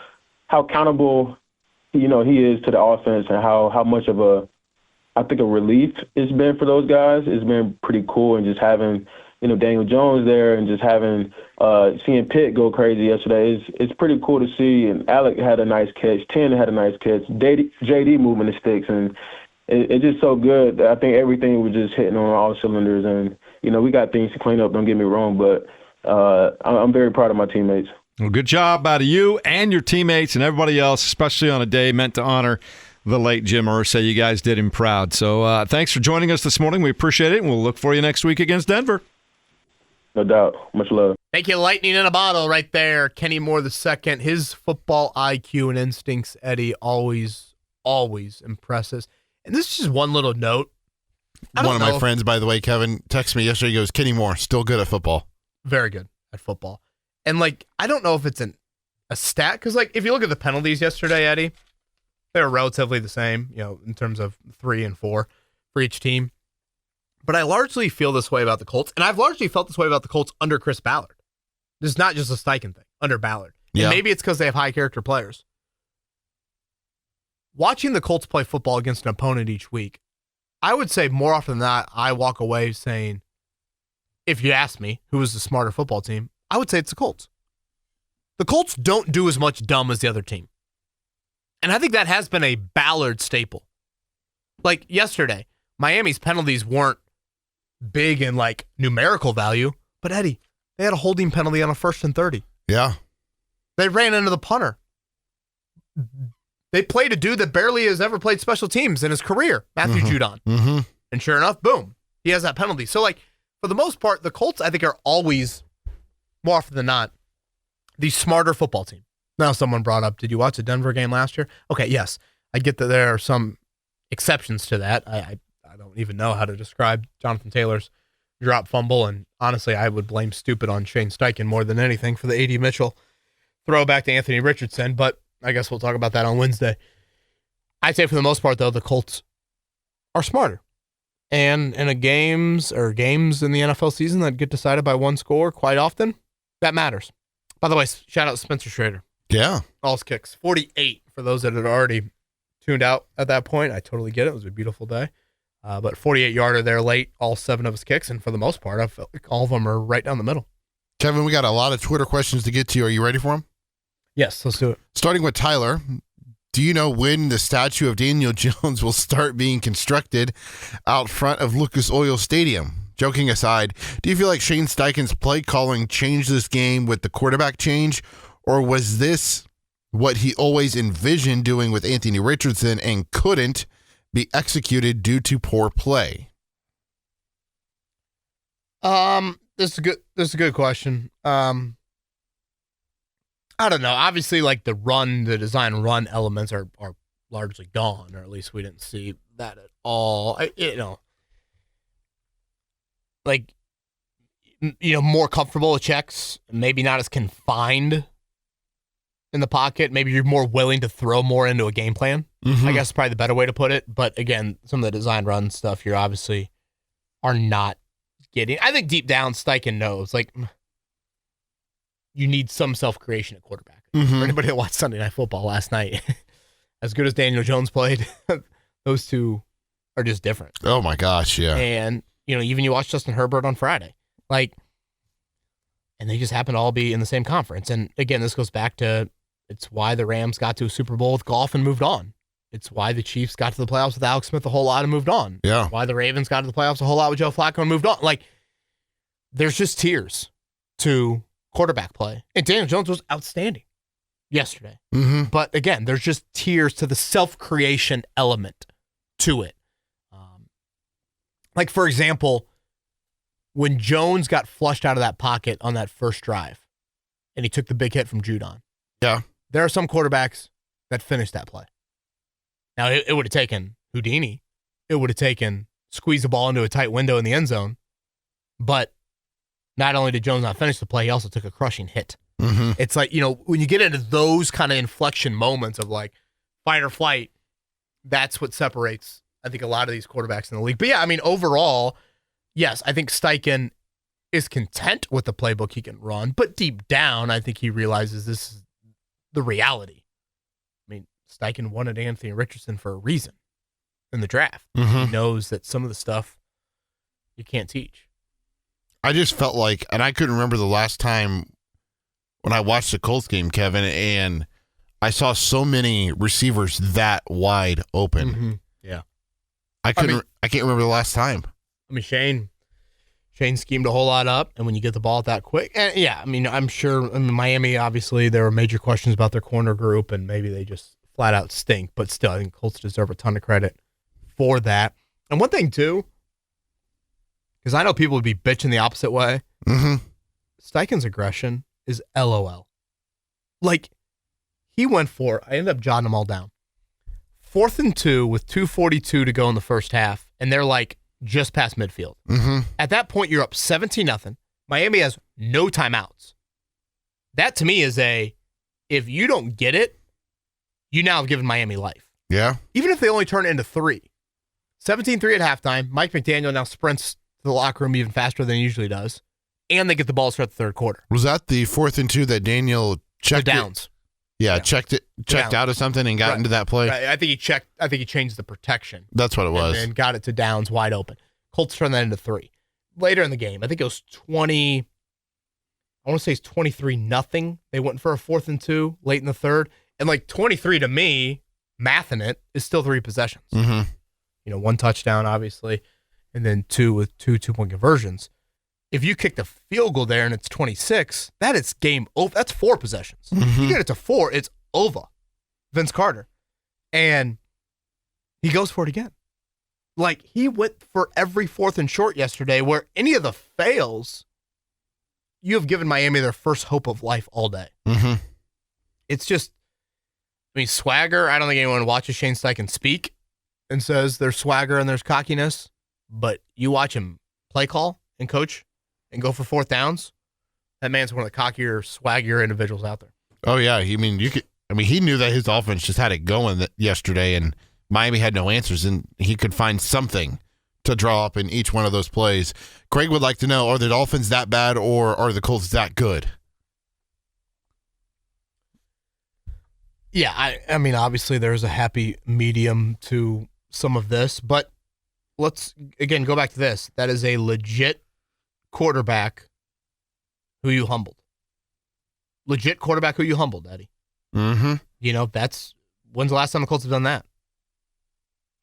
Speaker 5: accountable he is to the offense, and how much of a relief it's been for those guys. It's been pretty cool, and just having Daniel Jones there, and just having seeing Pitt go crazy yesterday. It's pretty cool to see. And Alec had a nice catch. Ten had a nice catch. JD moving the sticks, and it's just so good. I think everything was just hitting on all cylinders, and we got things to clean up. Don't get me wrong, but I'm very proud of my teammates.
Speaker 3: Well, good job out of you and your teammates and everybody else, especially on a day meant to honor the late Jim Irsay. You guys did him proud. So thanks for joining us this morning. We appreciate it, and we'll look for you next week against Denver.
Speaker 5: No doubt. Much love.
Speaker 1: Thank you, lightning in a bottle right there. Kenny Moore II. His football IQ and instincts, Eddie, always impresses. And this is just one little note.
Speaker 2: One of my friends, by the way, Kevin, texted me yesterday. He goes, Kenny Moore, still good at football.
Speaker 1: Very good at football. And, I don't know if it's a stat, because, if you look at the penalties yesterday, Eddie, they were relatively the same, in terms of 3 and 4 for each team. But I largely feel this way about the Colts, and I've largely felt this way about the Colts under Chris Ballard. This is not just a Steichen thing, under Ballard. Yeah. And maybe it's because they have high-character players. Watching the Colts play football against an opponent each week, I would say more often than not, I walk away saying, if you ask me who is the smarter football team, I would say it's the Colts. The Colts don't do as much dumb as the other team. And I think that has been a Ballard staple. Yesterday, Miami's penalties weren't big in numerical value, but Eddie, they had a holding penalty on a 1st and 30.
Speaker 2: Yeah.
Speaker 1: They ran into the punter. They played a dude that barely has ever played special teams in his career, Matthew Judon.
Speaker 2: Mm-hmm.
Speaker 1: And sure enough, boom, he has that penalty. So, for the most part, the Colts, I think, are always, more often than not, the smarter football team. Now, someone brought up, did you watch the Denver game last year? Okay, yes. I get that there are some exceptions to that. I don't even know how to describe Jonathan Taylor's drop fumble, and honestly, I would blame stupid on Shane Steichen more than anything for the A.D. Mitchell throwback to Anthony Richardson, but I guess we'll talk about that on Wednesday. I'd say for the most part, though, the Colts are smarter. And in games in the NFL season that get decided by one score quite often, that matters. By the way, shout out to Spencer Schrader.
Speaker 2: Yeah.
Speaker 1: All his kicks. 48 for those that had already tuned out at that point. I totally get it. It was a beautiful day. But 48-yarder there late, all 7 of his kicks, and for the most part, I felt like all of them are right down the middle.
Speaker 2: Kevin, we got a lot of Twitter questions to get to. Are you ready for them?
Speaker 1: Yes, let's do it.
Speaker 2: Starting with Tyler. Do you know when the statue of Daniel Jones will start being constructed out front of Lucas Oil Stadium? Joking aside, do you feel like Shane Steichen's play calling changed this game with the quarterback change, or was this what he always envisioned doing with Anthony Richardson and couldn't be executed due to poor play?
Speaker 1: This is a good question. I don't know. Obviously, like the design run elements are largely gone, or at least we didn't see that at all. More comfortable with checks, maybe not as confined in the pocket. Maybe you're more willing to throw more into a game plan.
Speaker 2: Mm-hmm.
Speaker 1: I guess is probably the better way to put it. But again, some of the design run stuff you obviously are not getting. I think deep down, Steichen knows, like, you need some self-creation at quarterback.
Speaker 2: Mm-hmm.
Speaker 1: For anybody that watched Sunday Night Football last night, as good as Daniel Jones played, those two are just different.
Speaker 2: Oh, my gosh, yeah.
Speaker 1: And, even you watch Justin Herbert on Friday. And they just happen to all be in the same conference. And, again, this goes back to it's why the Rams got to a Super Bowl with Goff and moved on. It's why the Chiefs got to the playoffs with Alex Smith a whole lot and moved on.
Speaker 2: Yeah.
Speaker 1: It's why the Ravens got to the playoffs a whole lot with Joe Flacco and moved on. There's just tiers to quarterback play. And Daniel Jones was outstanding yesterday.
Speaker 2: Mm-hmm.
Speaker 1: But again, there's just tiers to the self-creation element to it. For example, when Jones got flushed out of that pocket on that first drive and he took the big hit from Judon.
Speaker 2: Yeah.
Speaker 1: There are some quarterbacks that finished that play. Now, it would have taken Houdini. It would have taken squeeze the ball into a tight window in the end zone. But not only did Jones not finish the play, he also took a crushing hit.
Speaker 2: Mm-hmm.
Speaker 1: It's when you get into those kind of inflection moments of fight or flight, that's what separates, I think, a lot of these quarterbacks in the league. But yeah, overall, yes, I think Steichen is content with the playbook he can run, but deep down, I think he realizes this is the reality. Steichen wanted Anthony Richardson for a reason in the draft.
Speaker 2: Mm-hmm.
Speaker 1: He knows that some of the stuff you can't teach.
Speaker 2: I just felt like, and I couldn't remember the last time when I watched the Colts game, Kevin, and I saw so many receivers that wide open.
Speaker 1: Mm-hmm. Yeah.
Speaker 2: I can't remember the last time.
Speaker 1: Shane schemed a whole lot up, and when you get the ball that quick, and yeah, I'm sure Miami, obviously, there were major questions about their corner group, and maybe they just flat out stink, but still, I think Colts deserve a ton of credit for that. And one thing, too, because I know people would be bitching the opposite way,
Speaker 2: mm-hmm.
Speaker 1: Steichen's aggression is LOL. He went for, I ended up jotting them all down, 4th and 2 with 2:42 to go in the first half, and they're just past midfield.
Speaker 2: Mm-hmm.
Speaker 1: At that point, you're up 17-0. Miami has no timeouts. That, to me, is if you don't get it, you now have given Miami life.
Speaker 2: Yeah.
Speaker 1: Even if they only turn it into 3. 17-3 at halftime. Mike McDaniel now sprints to the locker room even faster than he usually does. And they get the ball to start the third quarter.
Speaker 2: Was that the 4th and 2 that Daniel checked?
Speaker 1: The downs.
Speaker 2: Yeah, checked out of something and got into that play.
Speaker 1: Right. I think he changed the protection.
Speaker 2: That's what it was.
Speaker 1: And got it to downs wide open. Colts turned that into 3. Later in the game, I think it was 20. I want to say it's 23-0. They went for a 4th and 2 late in the third. And 23 to me, mathing it, is still 3 possessions.
Speaker 2: Mm-hmm.
Speaker 1: 1 touchdown, obviously, and then 2 with 2 2-point conversions. If you kick the field goal there and it's 26, that is game over. That's 4 possessions.
Speaker 2: Mm-hmm.
Speaker 1: You get it to 4, it's over. Vince Carter. And he goes for it again. He went for every 4th and short yesterday, where any of the fails, you have given Miami their first hope of life all day.
Speaker 2: Mm-hmm.
Speaker 1: It's just, swagger. I don't think anyone watches Shane Steichen speak and says there's swagger and there's cockiness, but you watch him play call and coach and go for fourth downs, that man's one of the cockier, swaggier individuals out there.
Speaker 2: Oh yeah, he knew that his offense just had it going yesterday, and Miami had no answers, and he could find something to draw up in each one of those plays. Craig would like to know, are the Dolphins that bad or are the Colts that good?
Speaker 1: Yeah, I mean, obviously there's a happy medium to some of this, but let's, again, go back to this. That is a legit quarterback who you humbled. Legit quarterback who you humbled, Eddie.
Speaker 2: Mm-hmm.
Speaker 1: When's the last time the Colts have done that?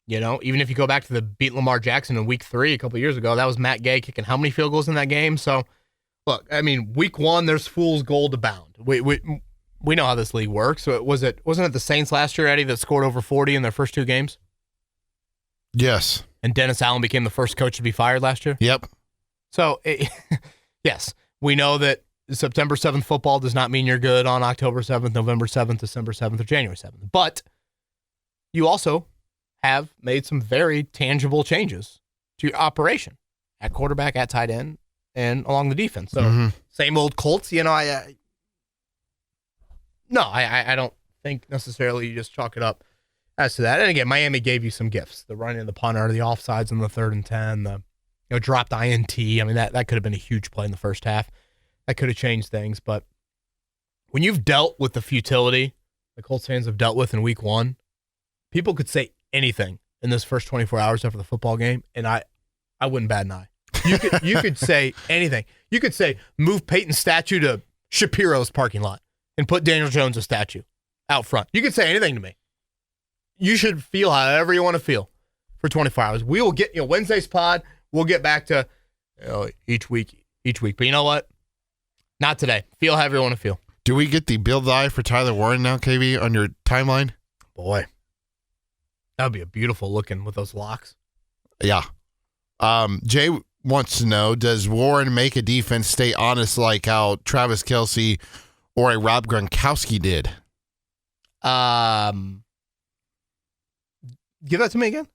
Speaker 1: Even if you go back to the beat Lamar Jackson in week 3 a couple years ago, that was Matt Gay kicking how many field goals in that game? So, look, I mean, week 1, there's fool's gold abound. We know how this league works. So wasn't it the Saints last year, Eddie, that scored over 40 in their first 2 games?
Speaker 2: Yes.
Speaker 1: And Dennis Allen became the first coach to be fired last year?
Speaker 2: Yep.
Speaker 1: So, yes, we know that September 7th football does not mean you're good on October 7th, November 7th, December 7th, or January 7th. But you also have made some very tangible changes to your operation at quarterback, at tight end, and along the defense. So same old Colts, I don't think necessarily you just chalk it up as to that. And again, Miami gave you some gifts: the run and the punter, the offsides on the 3rd and 10, the dropped INT. I mean, that could have been a huge play in the first half. That could have changed things. But when you've dealt with the futility the Colts fans have dealt with in week 1, people could say anything in this first 24 hours after the football game, and I wouldn't bat an eye. You could say anything. You could say move Peyton's statue to Shapiro's parking lot and put Daniel Jones' statue out front. You could say anything to me. You should feel however you want to feel for 24 hours. We will get, Wednesday's pod, we'll get back to each week. But you know what? Not today. Feel however you want to feel.
Speaker 2: Do we get the build eye for Tyler Warren now, KB, on your timeline?
Speaker 1: Boy. That would be a beautiful looking with those locks.
Speaker 2: Yeah. Jay wants to know, does Warren make a defense stay honest like how Travis Kelce or a Rob Gronkowski did?
Speaker 1: Give that to me again.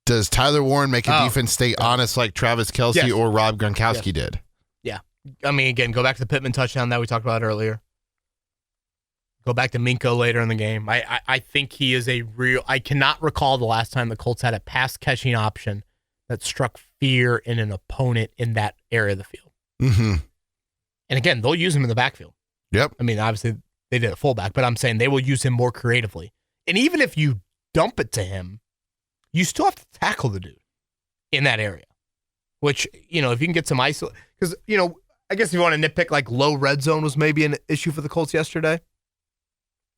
Speaker 2: Does Tyler Warren make a defense stay honest like Travis Kelce or Rob Gronkowski did?
Speaker 1: Yeah. I mean, again, go back to the Pittman touchdown that we talked about earlier. Go back to Minko later in the game. I think he is I cannot recall the last time the Colts had a pass catching option that struck fear in an opponent in that area of the field.
Speaker 2: Mm-hmm.
Speaker 1: And again, they'll use him in the backfield.
Speaker 2: Yep.
Speaker 1: I mean, obviously they did a fullback, but I'm saying they will use him more creatively. And even if you dump it to him, you still have to tackle the dude in that area, which, if you can get some ISO, because, I guess if you want to nitpick, like low red zone was maybe an issue for the Colts yesterday.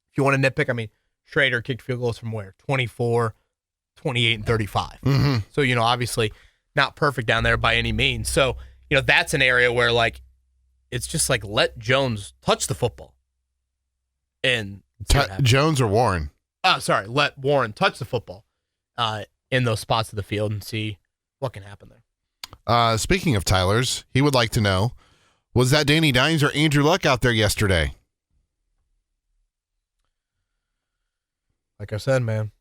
Speaker 1: If you want to nitpick, I mean, Schrader kicked field goals from where? 24, 28, and 35.
Speaker 2: Mm-hmm.
Speaker 1: So, obviously not perfect down there by any means. So, that's an area where, like, it's just like let Jones touch the football. And
Speaker 2: Jones or Warren?
Speaker 1: Let Warren touch the football in those spots of the field and see what can happen there.
Speaker 2: Speaking of Tyler's, he would like to know, was that Danny Dimes or Andrew Luck out there yesterday?
Speaker 1: Like I said, man,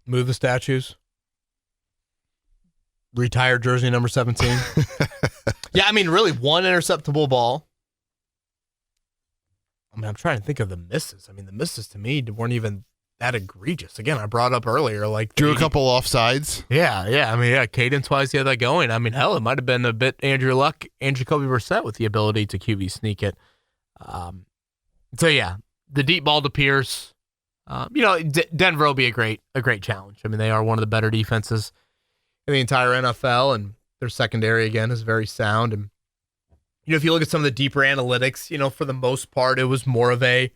Speaker 1: move the statues. Retire jersey number 17. Yeah, I mean, really, one interceptable ball. I mean, I'm trying to think of the misses. I mean, the misses to me weren't even that egregious. Again, I brought up earlier, like
Speaker 2: drew a couple offsides.
Speaker 1: Yeah. I mean, cadence-wise, he had that going. I mean, hell, it might have been a bit Andrew Luck and Jacoby Brissett with the ability to QB sneak it. So yeah, the deep ball to Pierce. Denver will be a great challenge. I mean, they are one of the better defenses in the entire NFL, and their secondary again is very sound. And if you look at some of the deeper analytics, for the most part, it was more of a,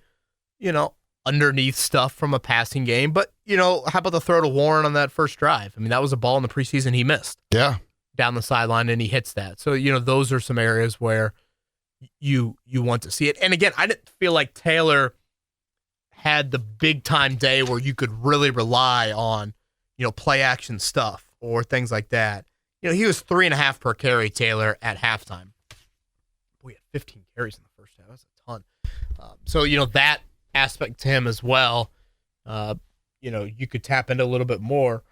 Speaker 1: underneath stuff from a passing game. But, how about the throw to Warren on that first drive? I mean, that was a ball in the preseason he missed.
Speaker 2: Yeah.
Speaker 1: Down the sideline, and he hits that. So, those are some areas where you want to see it. And again, I didn't feel like Taylor had the big time day where you could really rely on, play action stuff or things like that. He was 3.5 per carry, Taylor, at halftime. We had 15 carries in the first half. That's a ton. So, that aspect to him as well, you could tap into a little bit more.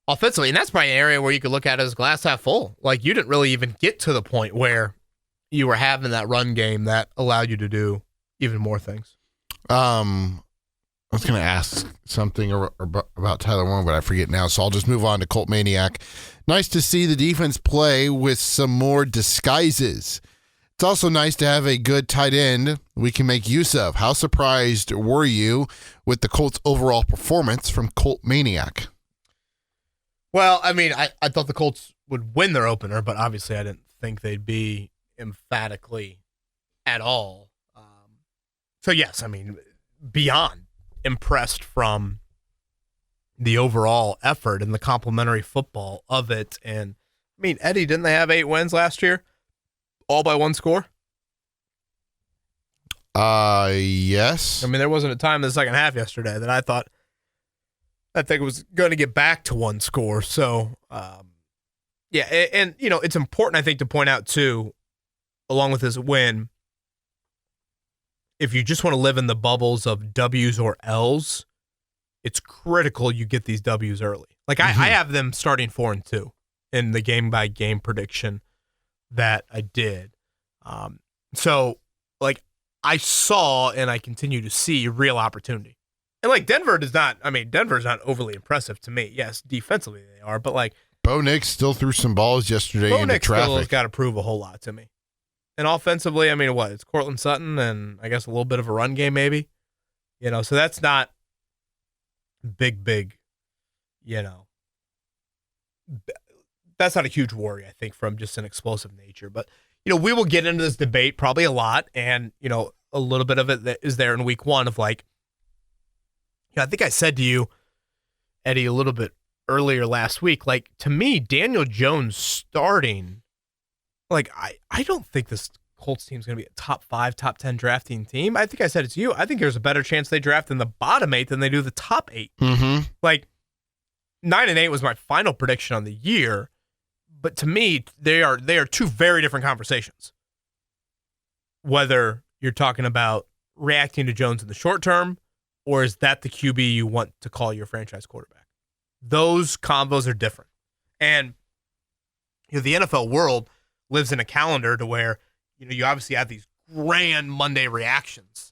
Speaker 1: offensively. And that's probably an area where you could look at it as glass half full. Like, you didn't really even get to the point where you were having that run game that allowed you to do even more things.
Speaker 2: I was going to ask something about Tyler Warren, but I forget now, so I'll just move on to Colt Maniac. Nice to see the defense play with some more disguises. It's also nice to have a good tight end we can make use of. How surprised were you with the Colts' overall performance from Colt Maniac?
Speaker 1: Well, I mean, I thought the Colts would win their opener, but obviously I didn't think they'd be emphatically at all. So, yes, I mean, beyond impressed from the overall effort and the complimentary football of it. And, I mean, Eddie, didn't they have 8 wins last year? All by one score?
Speaker 2: Yes.
Speaker 1: I mean, there wasn't a time in the second half yesterday that I thought that thing was going to get back to one score. So, yeah, and, you know, it's important, I think, to point out, too, along with this win, if you just want to live in the bubbles of W's or L's, it's critical you get these W's early. Like, I have them starting 4-2 in the game-by-game prediction that I did. So, like, I saw and I continue to see real opportunity. And, like, Denver's not overly impressive to me. Yes, defensively they are, but, like,
Speaker 2: Bo Nix still threw some balls yesterday into
Speaker 1: Nix
Speaker 2: traffic.
Speaker 1: still has got to prove a whole lot to me. And offensively, I mean, what? It's Cortland Sutton and I guess a little bit of a run game maybe. You know, so that's not big, you know. That's not a huge worry, I think, from just an explosive nature. But, you know, we will get into this debate probably a lot. And, you know, a little bit of it that is there in week 1 of, like, you know, I think I said to you, Eddie, a little bit earlier last week, like, to me, Daniel Jones starting, like, I don't think this Colts team is going to be a top 5, top 10 drafting team. I think I said it to you. I think there's a better chance they draft in the bottom 8 than they do the top 8.
Speaker 2: Mm-hmm.
Speaker 1: Like, 9-8 was my final prediction on the year. But to me, they are 2 very different conversations. Whether you're talking about reacting to Jones in the short term, or is that the QB you want to call your franchise quarterback? Those combos are different. And, you know, the NFL world lives in a calendar to where, you know, you obviously have these grand Monday reactions.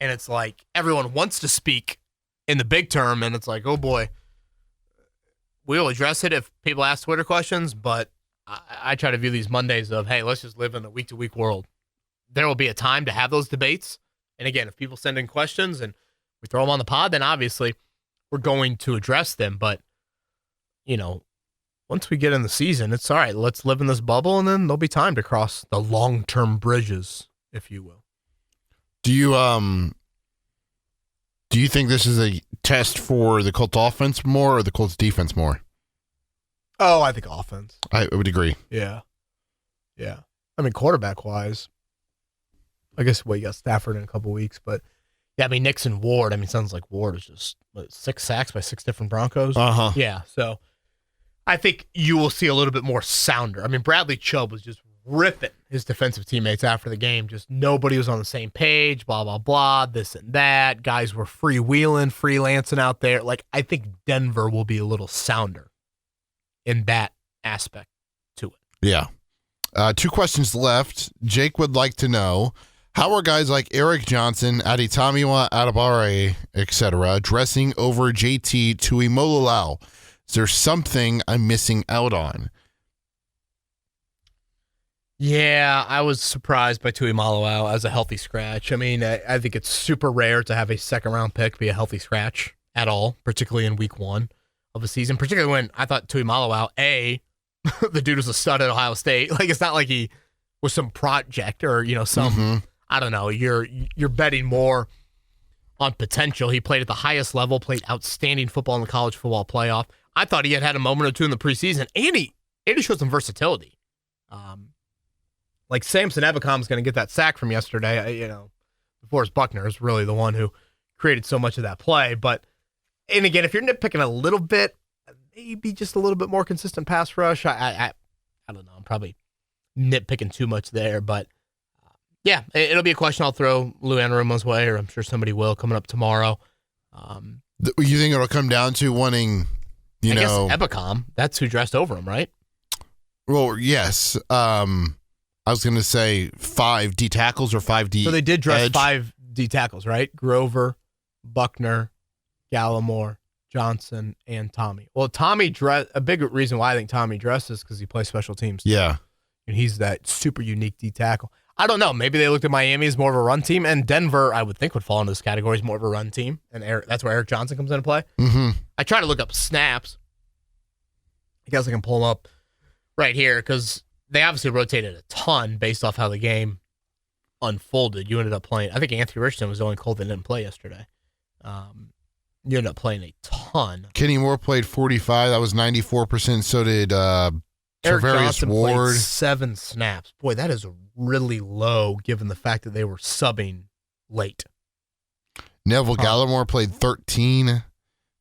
Speaker 1: And it's like everyone wants to speak in the big term, and it's like, oh boy, we'll address it if people ask Twitter questions, but I try to view these Mondays of, hey, let's just live in a week-to-week world. There will be a time to have those debates. And again, if people send in questions and we throw them on the pod, then obviously we're going to address them. But, you know, once we get in the season, it's all right. Let's live in this bubble, and then there'll be time to cross the long-term bridges, if you will.
Speaker 2: Do you think this is a test for the Colts offense more or the Colts defense more?
Speaker 1: Oh, I think offense.
Speaker 2: I would agree.
Speaker 1: Yeah. I mean, quarterback-wise, I guess, you got Stafford in a couple weeks, but yeah, I mean, Nix and Ward, I mean, sounds like Ward is just 6 sacks by 6 different Broncos.
Speaker 2: Uh-huh.
Speaker 1: Yeah, so I think you will see a little bit more sounder. I mean, Bradley Chubb was just ripping his defensive teammates after the game. Just nobody was on the same page, blah, blah, blah, this and that. Guys were freelancing out there. Like, I think Denver will be a little sounder in that aspect to it.
Speaker 2: Yeah. 2 questions left. Jake would like to know, how are guys like Eric Johnson, Aditamiwa Adibare, etc., dressing over JT Tuimoloau? Is there something I'm missing out on?
Speaker 1: Yeah, I was surprised by Tuimoloau as a healthy scratch. I mean, I think it's super rare to have a second-round pick be a healthy scratch at all, particularly in week 1 of a season, particularly when I thought Tuimoloau, the dude was a stud at Ohio State. Like, it's not like he was some project or, you know, some, I don't know, you're betting more on potential. He played at the highest level, played outstanding football in the college football playoff. I thought he had a moment or two in the preseason, and he showed some versatility. Like Samson Ebicom's going to get that sack from yesterday. You know, DeForest Buckner is really the one who created so much of that play. But, and again, if you're nitpicking a little bit, maybe just a little bit more consistent pass rush. I don't know. I'm probably nitpicking too much there. But, yeah, it'll be a question I'll throw Lou Anarumo's way, or I'm sure somebody will coming up tomorrow.
Speaker 2: You think it'll come down to wanting You know,
Speaker 1: guess Ebicom, that's who dressed over him, right?
Speaker 2: Well, yes. I was going to say 5 D tackles or 5 D.
Speaker 1: So they did dress
Speaker 2: edge.
Speaker 1: 5 D tackles, right? Grover, Buckner, Gallimore, Johnson, and Tommy. Well, a big reason why I think Tommy dressed is because he plays special teams.
Speaker 2: Yeah.
Speaker 1: And he's that super unique D tackle. I don't know. Maybe they looked at Miami as more of a run team, and Denver, I would think, would fall into this category as more of a run team. And that's where Eric Johnson comes into play.
Speaker 2: Mm-hmm.
Speaker 1: I try to look up snaps. I guess I can pull them up right here because they obviously rotated a ton based off how the game unfolded. You ended up playing. I think Anthony Richardson was the only Colt that didn't play yesterday. You ended up playing a ton.
Speaker 2: Kenny Moore played 45. That was 94%. So did
Speaker 1: Eric
Speaker 2: Travarius
Speaker 1: Johnson
Speaker 2: Ward.
Speaker 1: played 7 snaps. Boy, that is really low given the fact that they were subbing late.
Speaker 2: Neville Gallimore played 13.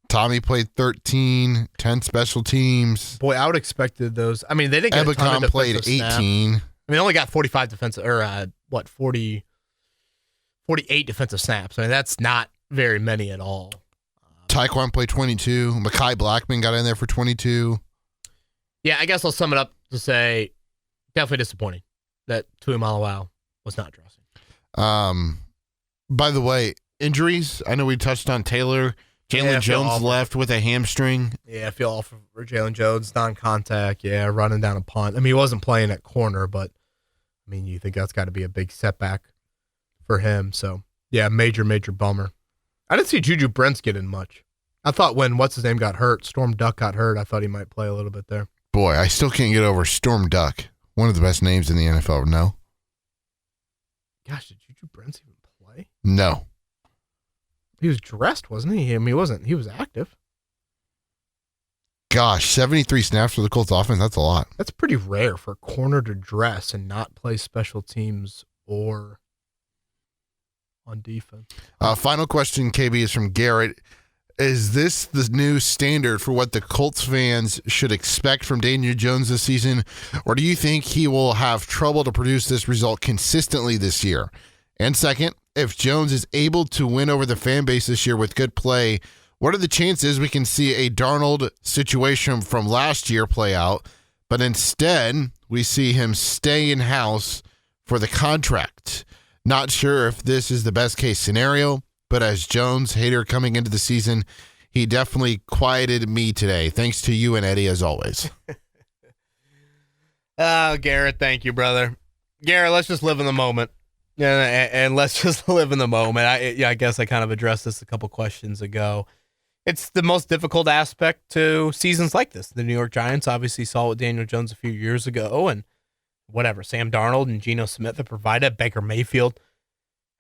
Speaker 2: Tommy played 13. 10 special teams.
Speaker 1: Boy, I would expected those. I mean, they didn't get a ton
Speaker 2: Ebicom
Speaker 1: of
Speaker 2: played
Speaker 1: defensive
Speaker 2: 18.
Speaker 1: snaps. I mean, they only got 45 defensive, or 48 defensive snaps. I mean, that's not very many at all.
Speaker 2: Tyquan played 22. Mekhi Blackman got in there for 22.
Speaker 1: Yeah, I guess I'll sum it up to say definitely disappointing that Tuimoloau was not dressing.
Speaker 2: By the way, injuries. I know we touched on Taylor. Jalen Jones left with a hamstring.
Speaker 1: Yeah, I feel awful for Jalen Jones. Non-contact, running down a punt. I mean, he wasn't playing at corner, but, I mean, you think that's got to be a big setback for him. So, yeah, major, major bummer. I didn't see Juju Brents get in much. I thought when what's-his-name got hurt, Storm Duck got hurt, I thought he might play a little bit there.
Speaker 2: Boy, I still can't get over Storm Duck. One of the best names in the NFL. No?
Speaker 1: Gosh, did Juju Brents even play?
Speaker 2: No.
Speaker 1: He was dressed, wasn't he? I mean, he wasn't. He was active.
Speaker 2: Gosh, 73 snaps for the Colts offense. That's a lot.
Speaker 1: That's pretty rare for a corner to dress and not play special teams or on defense.
Speaker 2: Final question, KB, is from Garrett. Is this the new standard for what the Colts fans should expect from Daniel Jones this season, or do you think he will have trouble to produce this result consistently this year? And second, if Jones is able to win over the fan base this year with good play, what are the chances we can see a Darnold situation from last year play out, but instead we see him stay in-house for the contract? Not sure if this is the best case scenario, but as Jones hater coming into the season, he definitely quieted me today. Thanks to you and Eddie as always.
Speaker 1: Oh, Garrett, thank you, brother. Garrett, let's just live in the moment. And let's just live in the moment. I guess I kind of addressed this a couple questions ago. It's the most difficult aspect to seasons like this. The New York Giants obviously saw with Daniel Jones a few years ago, and whatever, Sam Darnold and Geno Smith have provided. Baker Mayfield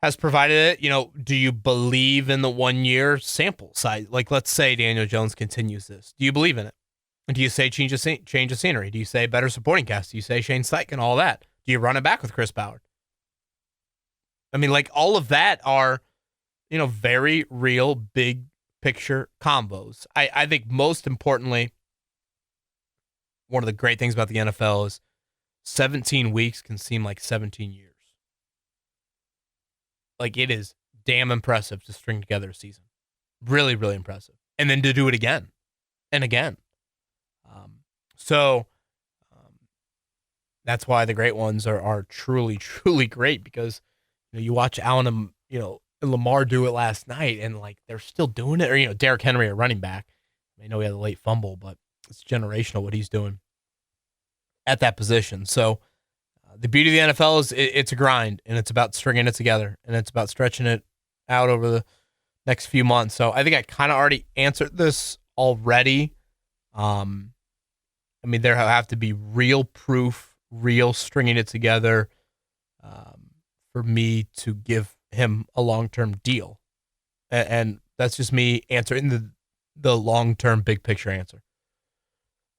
Speaker 1: has provided it. Do you believe in the 1-year sample size? Like, let's say Daniel Jones continues this. Do you believe in it? And do you say change of scenery? Do you say better supporting cast? Do you say Shane Steichen, all that? Do you run it back with Chris Ballard? I mean, like, all of that are, very real big picture combos. I think most importantly, one of the great things about the NFL is 17 weeks can seem like 17 years. Like, it is damn impressive to string together a season. Really, really impressive. And then to do it again and again. So that's why the great ones are truly, truly great, because you watch Allen and Lamar do it last night, and like they're still doing it. Or Derrick Henry, a running back. I know he had a late fumble, but it's generational what he's doing at that position. So the beauty of the NFL is it's a grind, and it's about stringing it together, and it's about stretching it out over the next few months. So I think I kind of already answered this already. I mean, there have to be real proof, real stringing it together for me to give him a long-term deal. And that's just me answering the long-term big picture answer.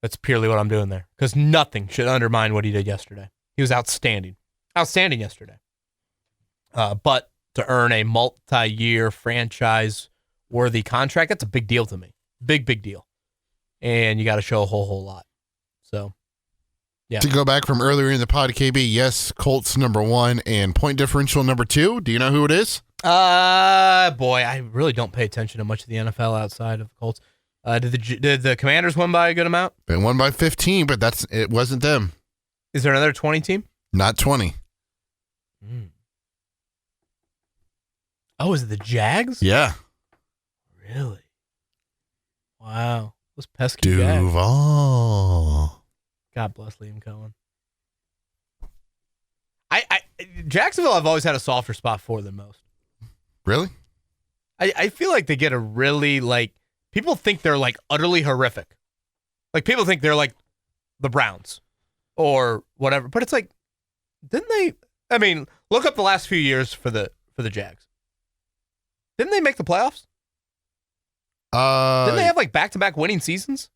Speaker 1: That's purely what I'm doing there, because nothing should undermine what he did yesterday. He was outstanding. Outstanding yesterday. But to earn a multi-year franchise-worthy contract, that's a big deal to me. Big, big deal. And you got to show a whole lot. So, yeah.
Speaker 2: To go back from earlier in the pod, KB, yes, Colts #1 and point differential #2. Do you know who it is?
Speaker 1: Boy, I really don't pay attention to much of the NFL outside of the Colts. Did the Commanders win by a good amount?
Speaker 2: They won by 15, but it wasn't them.
Speaker 1: Is there another 20 team?
Speaker 2: Not 20.
Speaker 1: Oh, is it the Jags?
Speaker 2: Yeah.
Speaker 1: Really? Wow. Those pesky Jags.
Speaker 2: Duval.
Speaker 1: God bless Liam Cohen. Jacksonville, I've always had a softer spot for than most.
Speaker 2: Really?
Speaker 1: I feel like they get a really, people think they're, utterly horrific. People think they're, the Browns or whatever. But it's didn't they, look up the last few years for the Jags. Didn't they make the playoffs? Didn't they have, back-to-back winning seasons?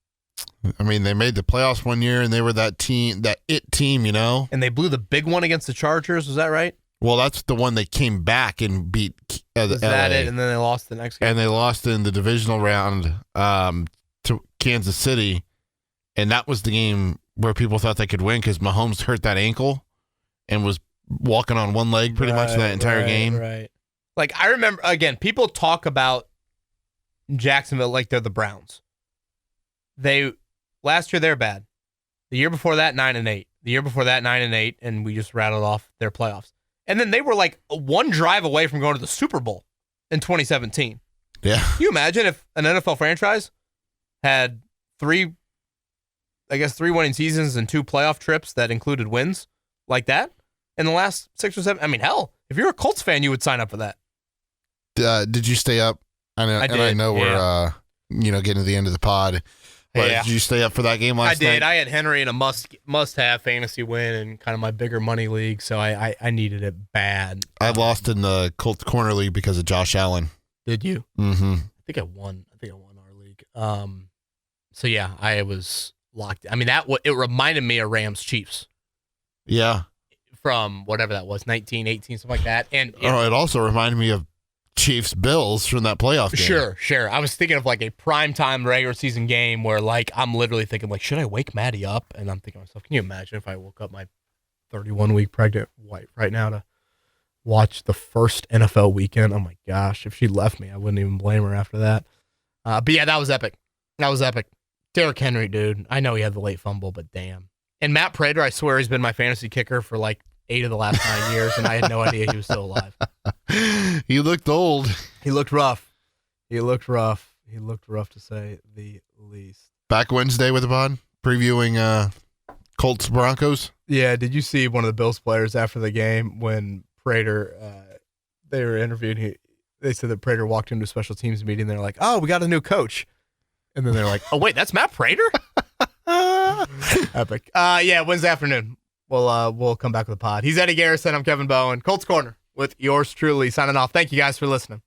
Speaker 2: They made the playoffs one year, and they were that team,
Speaker 1: And they blew the big one against the Chargers. Was that right?
Speaker 2: Well, that's the one they came back and beat.
Speaker 1: Was that it? And then they lost the next game.
Speaker 2: And they lost in the divisional round to Kansas City, and that was the game where people thought they could win because Mahomes hurt that ankle and was walking on one leg pretty much that entire game.
Speaker 1: Right. I remember, again, people talk about Jacksonville like they're the Browns. Last year, they're bad. The year before that, 9-8. The year before that, 9-8, and we just rattled off their playoffs. And then they were one drive away from going to the Super Bowl in 2017.
Speaker 2: Yeah.
Speaker 1: Can you imagine if an NFL franchise had three winning seasons and 2 playoff trips that included wins like that in the last 6 or 7? Hell, if you're a Colts fan, you would sign up for that.
Speaker 2: Did you stay up? I know we're getting to the end of the pod. But did you stay up for that game last night?
Speaker 1: I did. I had Henry in a must-have fantasy win in kind of my bigger money league, so I needed it bad.
Speaker 2: I lost in the Colts corner league because of Josh Allen.
Speaker 1: Did you?
Speaker 2: Mm-hmm.
Speaker 1: I think I won our league. So yeah, I was locked. It reminded me of Rams Chiefs.
Speaker 2: Yeah.
Speaker 1: From whatever that was, 1918, something like that. And
Speaker 2: it also reminded me of Chiefs Bills from that playoff game.
Speaker 1: Sure. I was thinking of a primetime regular season game where I'm literally thinking should I wake Maddie up? And I'm thinking to myself, can you imagine if I woke up my 31-week pregnant wife right now to watch the first NFL weekend? Oh my gosh, if she left me, I wouldn't even blame her after that. But yeah, that was epic. Derrick Henry, dude. I know he had the late fumble, but damn. And Matt Prater, I swear he's been my fantasy kicker for 8 of the last 9 years, and I had no idea he was still alive.
Speaker 2: He looked old.
Speaker 1: He looked rough. He looked rough, to say the least.
Speaker 2: Back Wednesday with the pod, previewing Colts Broncos.
Speaker 1: Yeah, did you see one of the Bills players after the game when Prater, they were interviewed, they said that Prater walked into a special teams meeting, they're like, oh, we got a new coach. And then they're like, oh, wait, that's Matt Prater? Epic. Yeah, Wednesday afternoon. We'll come back with the pod. He's Eddie Garrison. I'm Kevin Bowen. Colts Corner with yours truly signing off. Thank you guys for listening.